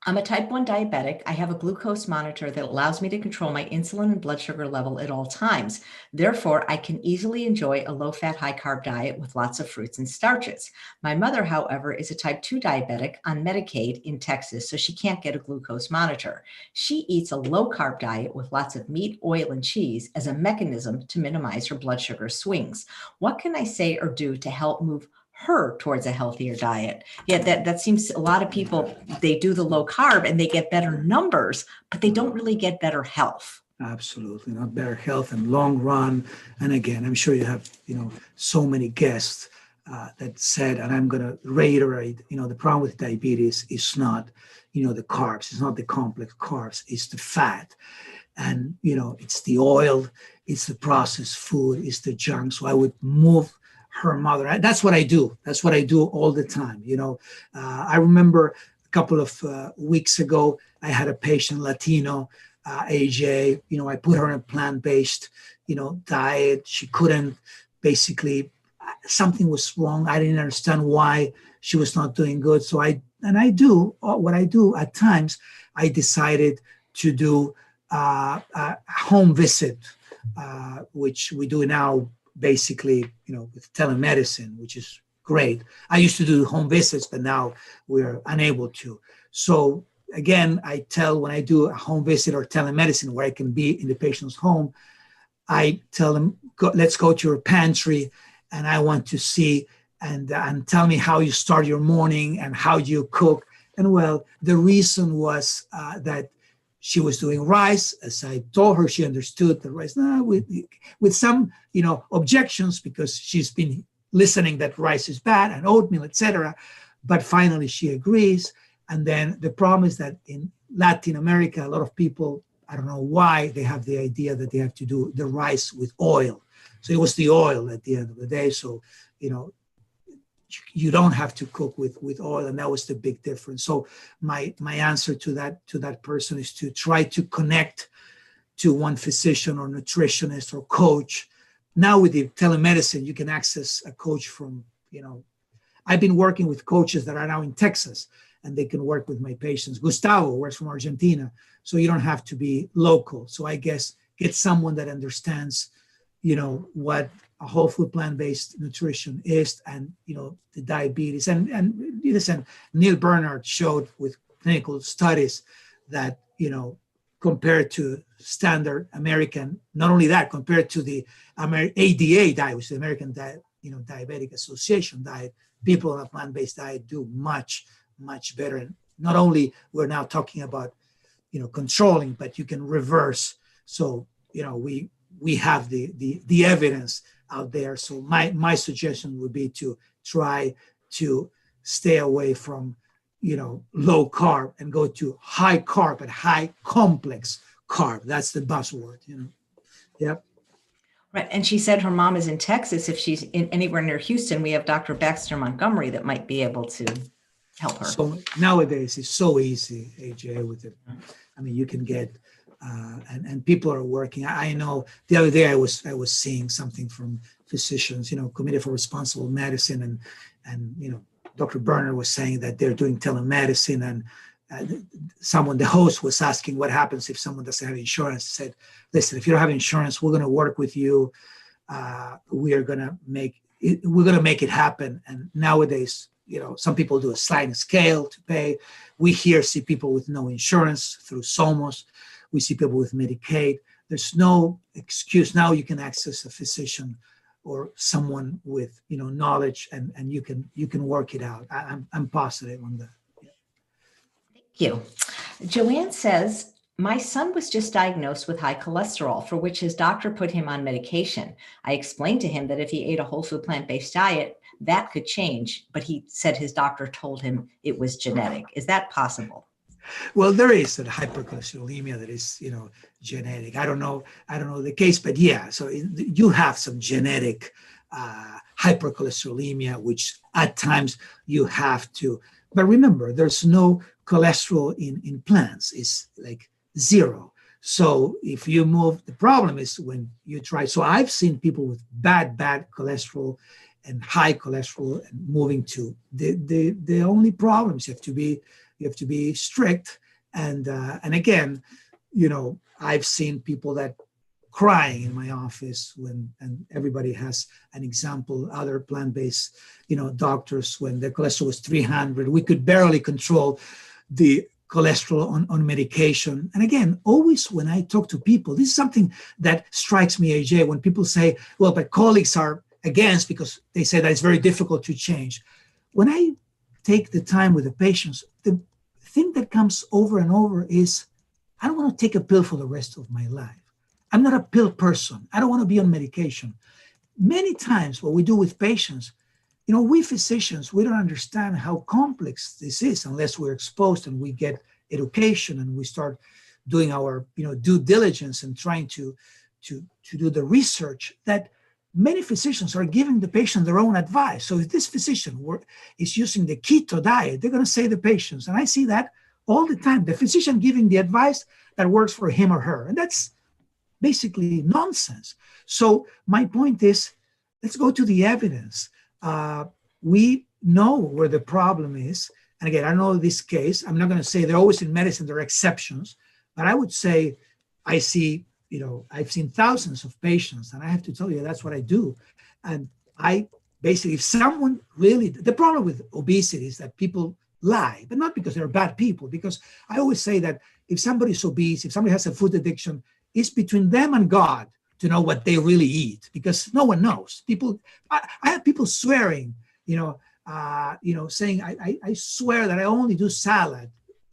I'm a type 1 diabetic. I have a glucose monitor that allows me to control my insulin and blood sugar level at all times. Therefore, I can easily enjoy a low-fat, high-carb diet with lots of fruits and starches. My mother, however, is a type 2 diabetic on Medicaid in Texas, so she can't get a glucose monitor. She eats a low-carb diet with lots of meat, oil, and cheese as a mechanism to minimize her blood sugar swings. What can I say or do to help move her towards a healthier diet? Yeah, that seems, a lot of people, they do the low carb and they get better numbers, but they don't really get better health. Absolutely, not better health and long run. And again, I'm sure you have, so many guests that said, and I'm going to reiterate, the problem with diabetes is not, the carbs, it's not the complex carbs, it's the fat. And, it's the oil, it's the processed food, it's the junk. So I would move her mother. That's what I do. That's what I do all the time. I remember a couple of weeks ago, I had a patient, Latino, AJ. I put her on a plant-based, diet. She couldn't, basically, something was wrong. I didn't understand why she was not doing good. So what I do at times, I decided to do a home visit, which we do now basically, with telemedicine, which is great. I used to do home visits, but now we're unable to. So again, I tell, when I do a home visit or telemedicine where I can be in the patient's home, I tell them, let's go to your pantry, and I want to see and tell me how you start your morning and how you cook. And well, the reason was that she was doing rice. As I told her, she understood the rice. With some, objections, because she's been listening that rice is bad and oatmeal, etc. But finally, she agrees. And then the problem is that in Latin America, a lot of people, I don't know why, they have the idea that they have to do the rice with oil. So it was the oil at the end of the day. So, you don't have to cook with oil, and that was the big difference. So my answer to that person is to try to connect to one physician or nutritionist or coach. Now with the telemedicine, you can access a coach from, I've been working with coaches that are now in Texas, and they can work with my patients. Gustavo works from Argentina, so you don't have to be local. So I guess get someone that understands, what a whole food plant-based nutrition is, and the diabetes. And listen, Neil Bernard showed with clinical studies that compared to standard American, not only that, compared to the ADA diet, which is the American Diabetic Association diet, people on a plant-based diet do much, much better. And not only we're now talking about controlling, but you can reverse. So we have the evidence out there. So my suggestion would be to try to stay away from low carb and go to high carb and high complex carb. That's the buzzword. Yep. Right. And she said her mom is in Texas. If she's anywhere near Houston, we have Dr. Baxter Montgomery that might be able to help her. So nowadays it's so easy, AJ, with it. I mean, you can get and people are working. I know the other day I was seeing something from physicians, Committee for Responsible Medicine, and Dr. Berner was saying that they're doing telemedicine, and the host was asking what happens if someone doesn't have insurance. He said, listen, if you don't have insurance, we're going to work with you. We're going to make it happen. And nowadays, some people do a sliding scale to pay. We here see people with no insurance through Somos. We see people with Medicaid. There's no excuse. Now you can access a physician or someone with knowledge, and you can work it out. I'm positive on that. Yeah. Thank you. Joanne says, my son was just diagnosed with high cholesterol, for which his doctor put him on medication. I explained to him that if he ate a whole food plant-based diet, that could change, but he said his doctor told him it was genetic. Is that possible? Well, there is a hypercholesterolemia that is, genetic. I don't know the case, but yeah. So you have some genetic hypercholesterolemia, which at times you have to. But remember, there's no cholesterol in plants. It's like zero. So if you move, the problem is when you try. So I've seen people with bad cholesterol and high cholesterol and moving to the only problems you have to be strict. And again, I've seen people that crying in my office and everybody has an example, other plant-based, doctors, when their cholesterol was 300, we could barely control the cholesterol on medication. And again, always when I talk to people, this is something that strikes me, AJ, when people say, well, but colleagues are against because they say that it's very difficult to change. When I take the time with the patients, the thing that comes over and over is, I don't want to take a pill for the rest of my life. I'm not a pill person. I don't want to be on medication. Many times what we do with patients, we physicians, we don't understand how complex this is unless we're exposed and we get education and we start doing our, due diligence and trying to do the research that many physicians are giving the patient their own advice. So if this physician is using the keto diet, they're going to say the patients, and I see that all the time. The physician giving the advice that works for him or her. And that's basically nonsense. So my point is, let's go to the evidence. We know where the problem is. And again, I know this case, I'm not going to say they're always in medicine, there are exceptions, but I would say I've seen thousands of patients, and I have to tell you, that's what I do. And I basically, if someone really, the problem with obesity is that people lie, but not because they're bad people, because I always say that if somebody's obese, if somebody has a food addiction, it's between them and God to know what they really eat, because no one knows. I have people swearing, saying, I swear that I only do salad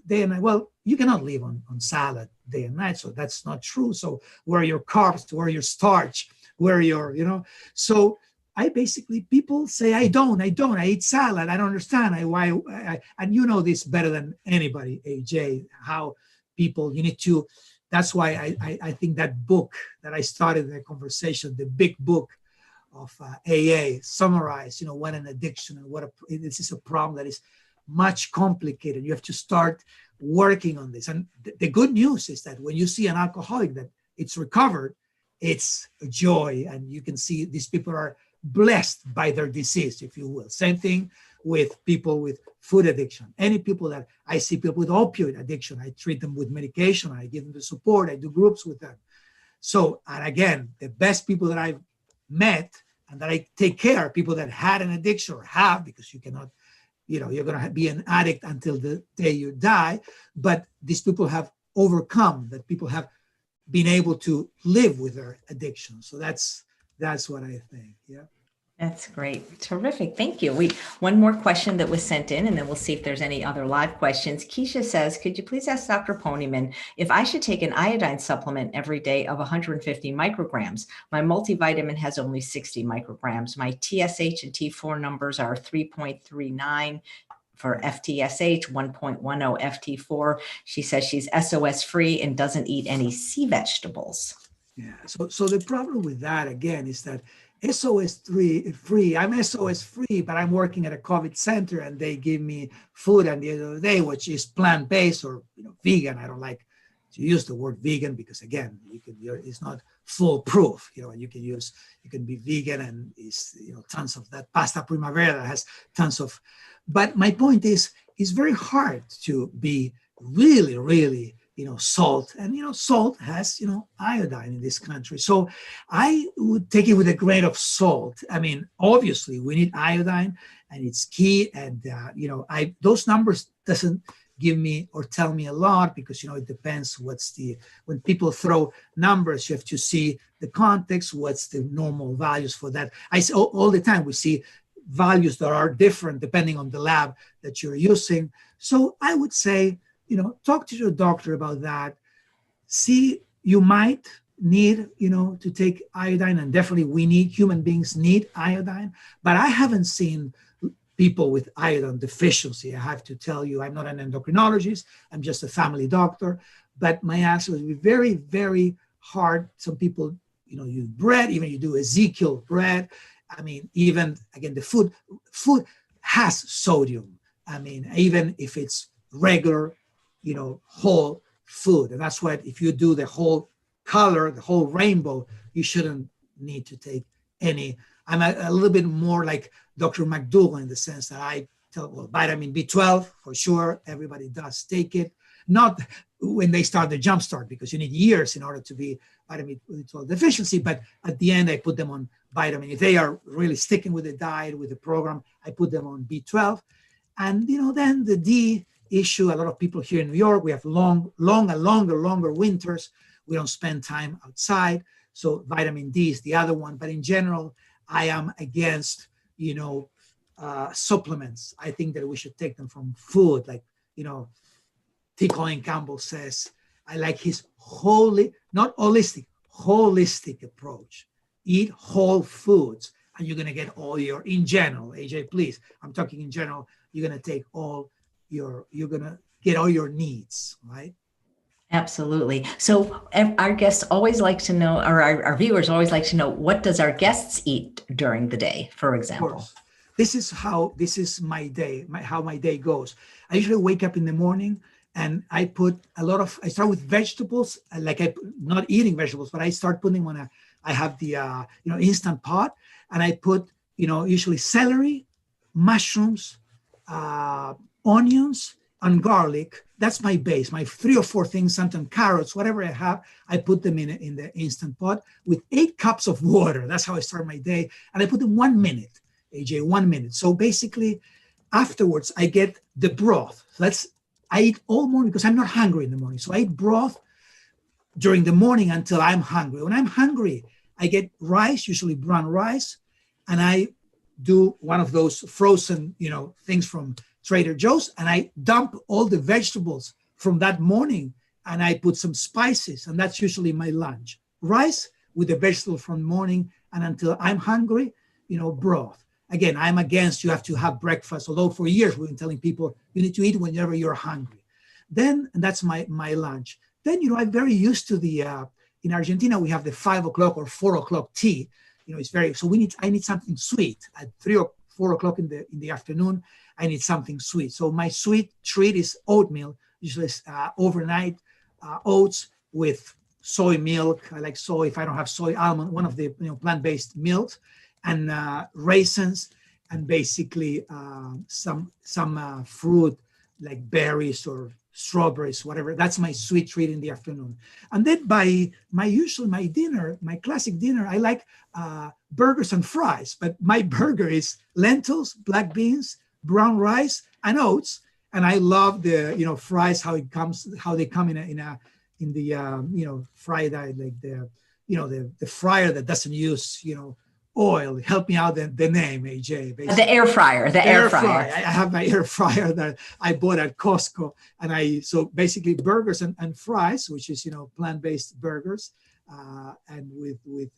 day and night. Well, you cannot live on salad day and night, so that's not true. So where are your carbs, where are your starch, where are your, so I basically, people say, I eat salad. I don't understand and you know this better than anybody, AJ, how people, that's why I think that book that I started the conversation, the big book of AA, summarize, what an addiction and this is a problem that is much complicated. You have to start working on this. And the good news is that when you see an alcoholic that it's recovered, it's a joy. And you can see these people are blessed by their disease, if you will. Same thing with people with food addiction. Any people that I see, people with opioid addiction, I treat them with medication, I give them the support, I do groups with them. So, and again, the best people that I've met and that I take care of, people that had an addiction or have, because you cannot, you're going to be an addict until the day you die. But these people have overcome, that people have been able to live with their addiction. So that's what I think. Yeah. That's great. Terrific. Thank you. One more question that was sent in, and then we'll see if there's any other live questions. Keisha says, could you please ask Dr. Ponieman if I should take an iodine supplement every day of 150 micrograms? My multivitamin has only 60 micrograms. My TSH and T4 numbers are 3.39 for FTSH, 1.10 FT4. She says she's SOS free and doesn't eat any sea vegetables. Yeah. So the problem with that, again, is that SOS free. I'm SOS free, but I'm working at a COVID center and they give me food at the end of the day, which is plant-based or vegan. I don't like to use the word vegan because, again, it's not foolproof. You can be vegan and it's tons of that pasta primavera that has tons of. But my point is, it's very hard to be really, really salt, and salt has iodine in this country. So I would take it with a grain of salt. I mean, obviously we need iodine and it's key, and those numbers doesn't give me or tell me a lot, because it depends when people throw numbers, you have to see the context, what's the normal values for that. I say all the time we see values that are different depending on the lab that you're using. So I would say, talk to your doctor about that. See, you might need, to take iodine, and definitely human beings need iodine, but I haven't seen people with iodine deficiency. I have to tell you, I'm not an endocrinologist, I'm just a family doctor, but my answer would be very, very hard. Some people, use bread, even you do Ezekiel bread. I mean, even, again, the food has sodium. I mean, even if it's regular, whole food. And that's why if you do the whole color, the whole rainbow, you shouldn't need to take any. I'm a little bit more like Dr. McDougall in the sense that I tell, vitamin B12, for sure, everybody does take it. Not when they start the jumpstart, because you need years in order to be vitamin B12 deficiency, but at the end, I put them on vitamin. If they are really sticking with the diet, with the program, I put them on B12. And, then the D issue, a lot of people here in New York, we have longer winters. We don't spend time outside. So vitamin D is the other one. But in general, I am against, supplements. I think that we should take them from food. Like, T. Colin Campbell says, I like his not holistic approach. Eat whole foods and you're going to get in general, AJ, please, I'm talking in general, you're going to take you're going to get all your needs, right? Absolutely. So our guests always like to know, or our viewers always like to know, what does our guests eat during the day, for example? This is my day, how my day goes. I usually wake up in the morning And I put I start with vegetables, not eating vegetables, but I start putting them I have the, instant pot, and I put, usually celery, mushrooms, onions, and garlic. That's my base, my 3 or 4 things, sometimes carrots, whatever I have, I put them in the instant pot with 8 cups of water. That's how I start my day. And I put them 1 minute, AJ, 1 minute. So basically, afterwards, I get the broth. I eat all morning because I'm not hungry in the morning. So I eat broth during the morning until I'm hungry. When I'm hungry, I get rice, usually brown rice, and I do one of those frozen, things from Trader Joe's, and I dump all the vegetables from that morning, and I put some spices, and that's usually my lunch. Rice with the vegetables from morning, and until I'm hungry, broth. Again, I'm against you have to have breakfast, although for years we've been telling people you need to eat whenever you're hungry. And that's my lunch. Then, I'm very used to in Argentina, we have the 5 o'clock or 4 o'clock tea. I need something sweet at 3 or 4 o'clock in the afternoon. I need something sweet. So my sweet treat is oatmeal, usually overnight oats with soy milk. I like soy. If I don't have soy, almond, one of the plant-based milks, and raisins, and basically some fruit like berries or strawberries, whatever. That's my sweet treat in the afternoon. And then by my dinner, my classic dinner, I like burgers and fries. But my burger is lentils, black beans, brown rice, and oats. And I love the fries, how they come in the fried, like the fryer that doesn't use oil. Help me out the name, AJ. Basically. The air fryer. The air fryer. I have my air fryer that I bought at Costco, and so basically burgers and fries, which is plant-based burgers, and with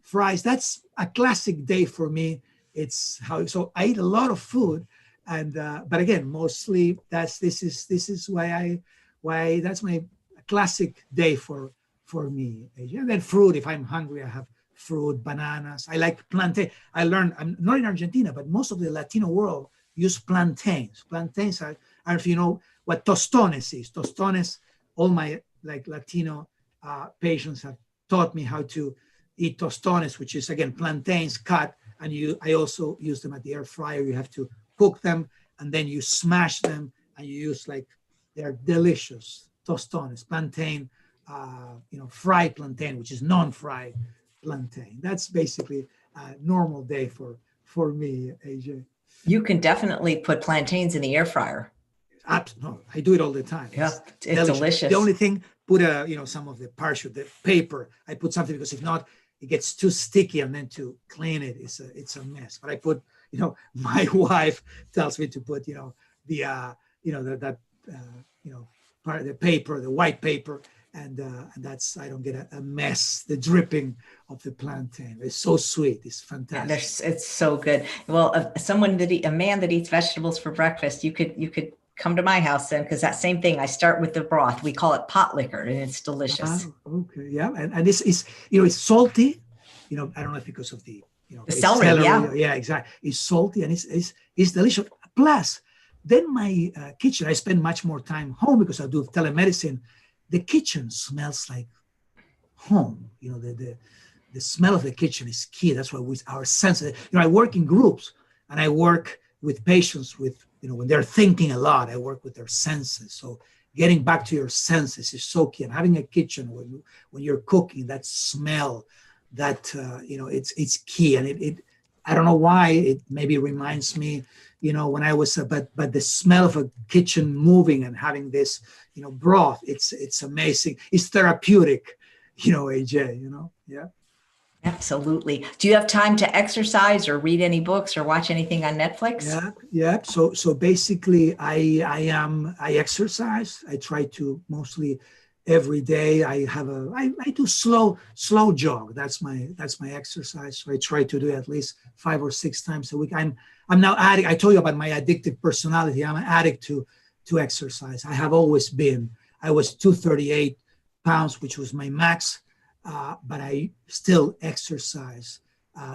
fries. That's a classic day for me. So I eat a lot of food, and but again, mostly this is why that's my classic day for me, AJ. And then fruit. If I'm hungry, I have fruit, bananas. I like plantain. I learned, I'm not in Argentina, but most of the Latino world use plantains. Plantains are if you know what tostones is. Tostones, all my Latino patients have taught me how to eat tostones, which is again, plantains cut. And I also use them at the air fryer. You have to cook them and then you smash them and you use they're delicious. Tostones, plantain, fried plantain, which is non-fried plantain. That's basically a normal day for me, AJ. You can definitely put plantains in the air fryer. No, I do it all the time. Yeah, it's delicious. The only thing, put some of the parachute, the paper. I put something because if not, it gets too sticky, and then to clean it, it's a mess. But I put, my wife tells me to put, part of the paper, the white paper, and that's, I don't get a mess, the dripping of the plantain. It's so sweet. It's fantastic. It's so good. Well, a man that eats vegetables for breakfast, you could come to my house then, because that same thing, I start with the broth. We call it pot liquor, and it's delicious. Okay, yeah, and this is, it's salty. I don't know if because of the, the celery, yeah, exactly. It's salty and it's delicious. Plus, then my kitchen, I spend much more time home because I do telemedicine. The kitchen smells like home. The smell of the kitchen is key. That's why our senses. I work in groups and I work with patients with, when they're thinking a lot, I work with their senses. So getting back to your senses is so key. And having a kitchen when you're cooking, that smell, that it's key. And it I don't know why, it maybe reminds me, when I was, but the smell of a kitchen moving and having this, broth, it's amazing. It's therapeutic, AJ, yeah. Absolutely. Do you have time to exercise or read any books or watch anything on Netflix? Yeah. So basically, I exercise. I try to mostly every day. I do slow jog. That's my exercise. So I try to do it at least 5 or 6 times a week. I'm now addict. I told you about my addictive personality. I'm an addict to exercise. I have always been. I was 238 pounds, which was my max. But I still exercise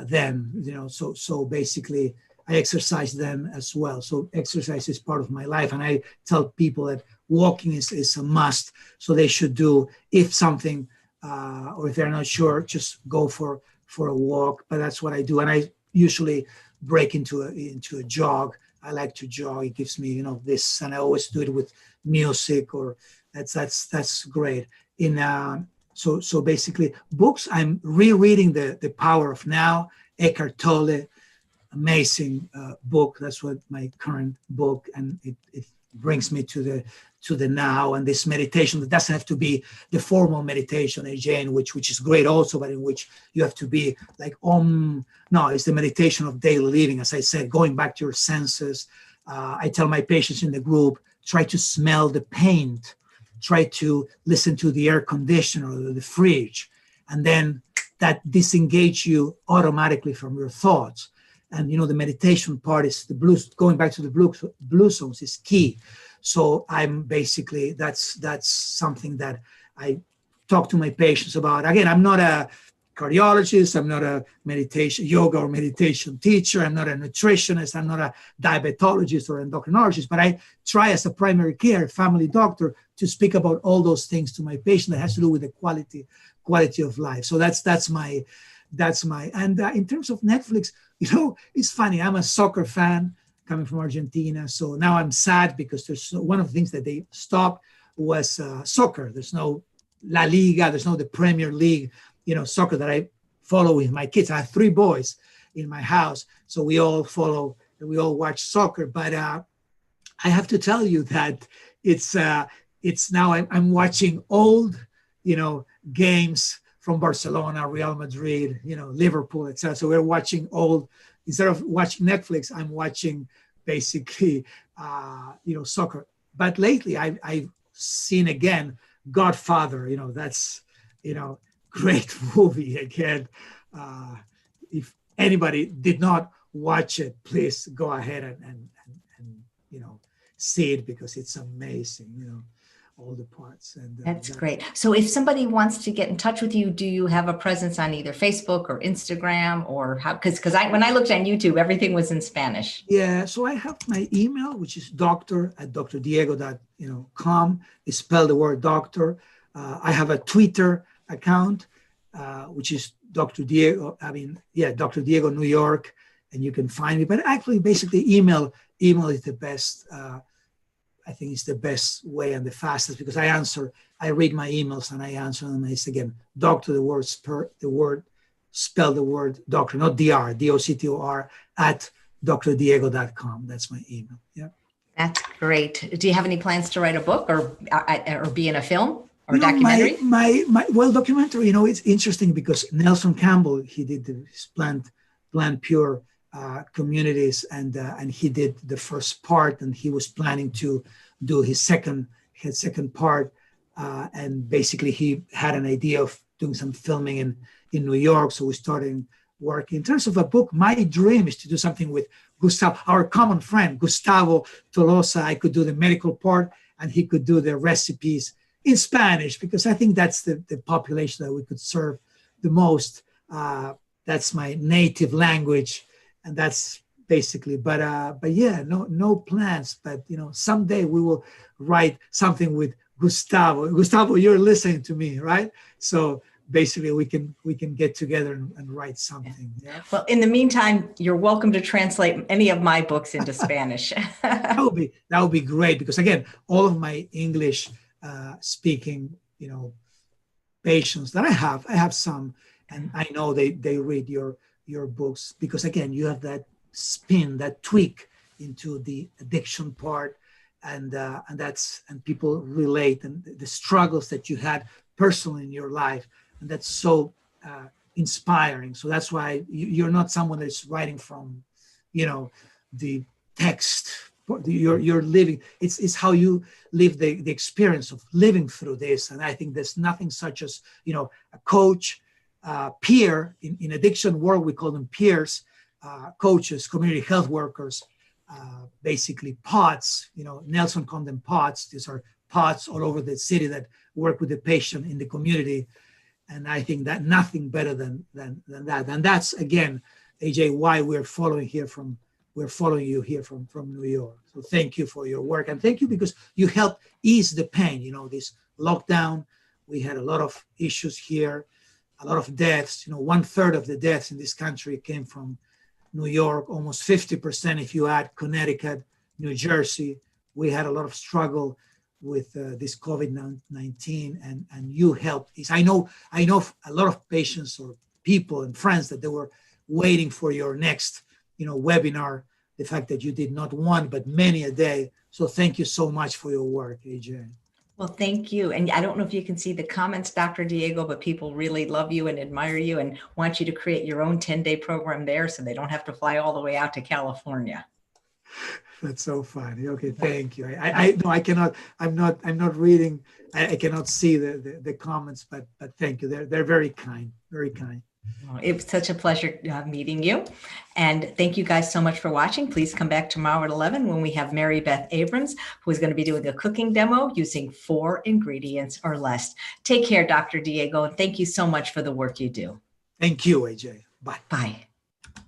then, so basically I exercise then as well. So exercise is part of my life. And I tell people that walking is a must. So they should do, if something, or if they're not sure, just go for a walk. But that's what I do. And I usually break into a jog. I like to jog. It gives me, this, and I always do it with music, or that's great. So basically books, I'm rereading the Power of Now, Eckhart Tolle, amazing book. That's what my current book, and it brings me to the now, and this meditation that doesn't have to be the formal meditation, AJ, which is great also, but in which you have to be like, no, it's the meditation of daily living. As I said, going back to your senses. I tell my patients in the group, try to smell the paint, try to listen to the air conditioner or the fridge, and then that disengage you automatically from your thoughts. And the meditation part is going back to the blue zones is key. So I'm basically, that's something that I talk to my patients about. Again, I'm not a cardiologist, I'm not a yoga or meditation teacher, I'm not a nutritionist, I'm not a diabetologist or endocrinologist, but I try as a primary care family doctor to speak about all those things to my patient that has to do with the quality of life. So that's my, and in terms of Netflix, it's funny, I'm a soccer fan coming from Argentina. So now I'm sad because there's one of the things that they stopped was soccer. There's no La Liga, there's no the Premier League, soccer that I follow with my kids. I have 3 boys in my house, so we all watch soccer. But I have to tell you that it's now I'm watching old, games from Barcelona, Real Madrid, Liverpool, etc. So we're watching old, instead of watching Netflix, I'm watching basically, soccer. But lately I've seen again Godfather, that's, great movie again. If anybody did not watch it, please go ahead and see it, because it's amazing, all the parts. And that's great. So if somebody wants to get in touch with you, do you have a presence on either Facebook or Instagram, or how? Because when I looked on YouTube, everything was in Spanish. Yeah, so I have my email, which is doctor@drdiego.com. It's spelled the word doctor. I have a Twitter account, which is Dr. Diego. Dr. Diego New York, and you can find me. But actually, basically, email is the best. I think it's the best way and the fastest, because I read my emails and I answer them. And it's again, doctor, spell the word doctor, not DR, DOCTOR, at drdiego.com. That's my email. Yeah. That's great. Do you have any plans to write a book or be in a film or documentary? Documentary, it's interesting because Nelson Campbell, he did his Plant Pure communities, and he did the first part, and he was planning to do his second part, and basically he had an idea of doing some filming in New York, so we started working. In terms of a book, my dream is to do something with Gustavo, our common friend, Gustavo Tolosa. I could do the medical part and he could do the recipes in Spanish, because I think that's the population that we could serve the most. That's my native language. And that's basically, but yeah, no plans. But someday we will write something with Gustavo. Gustavo, you're listening to me, right? So basically, we can get together and write something. Yeah. Well, in the meantime, you're welcome to translate any of my books into Spanish. That would be great, because again, all of my English speaking, patients that I have some, and I know they read your books, because again, you have that spin, that tweak into the addiction part, and people relate, and the struggles that you had personally in your life, and that's so inspiring. So that's why you're not someone that's writing from, the text. You're living. It's how you live the experience of living through this, and I think there's nothing such as a coach. Peer in addiction world, we call them peers, coaches, community health workers, basically pods. Nelson called them pods. These are pods all over the city that work with the patient in the community, and I think that nothing better than that. And that's again, AJ, why we're following here from we're following you here from New York. So thank you for your work. And thank you because you helped ease the pain. You know, this lockdown, we had a lot of issues here, a lot of deaths. You know, 1/3 of the deaths in this country came from New York, almost 50% if you add Connecticut, New Jersey. We had a lot of struggle with this COVID-19, and you helped. I know a lot of patients or people and friends that they were waiting for your next, webinar. The fact that you did not one but many a day. So thank you so much for your work, AJ. Well, thank you. And I don't know if you can see the comments, Dr. Diego, but people really love you and admire you and want you to create your own 10-day program there so they don't have to fly all the way out to California. That's so funny. Okay, thank you. I no, I cannot. I'm not reading. I cannot see the comments, but thank you. They're very kind. Very kind. Well, it was such a pleasure meeting you. And thank you guys so much for watching. Please come back tomorrow at 11 when we have Mary Beth Abrams, who is going to be doing a cooking demo using 4 ingredients or less. Take care, Dr. Diego, and thank you so much for the work you do. Thank you, AJ. Bye. Bye.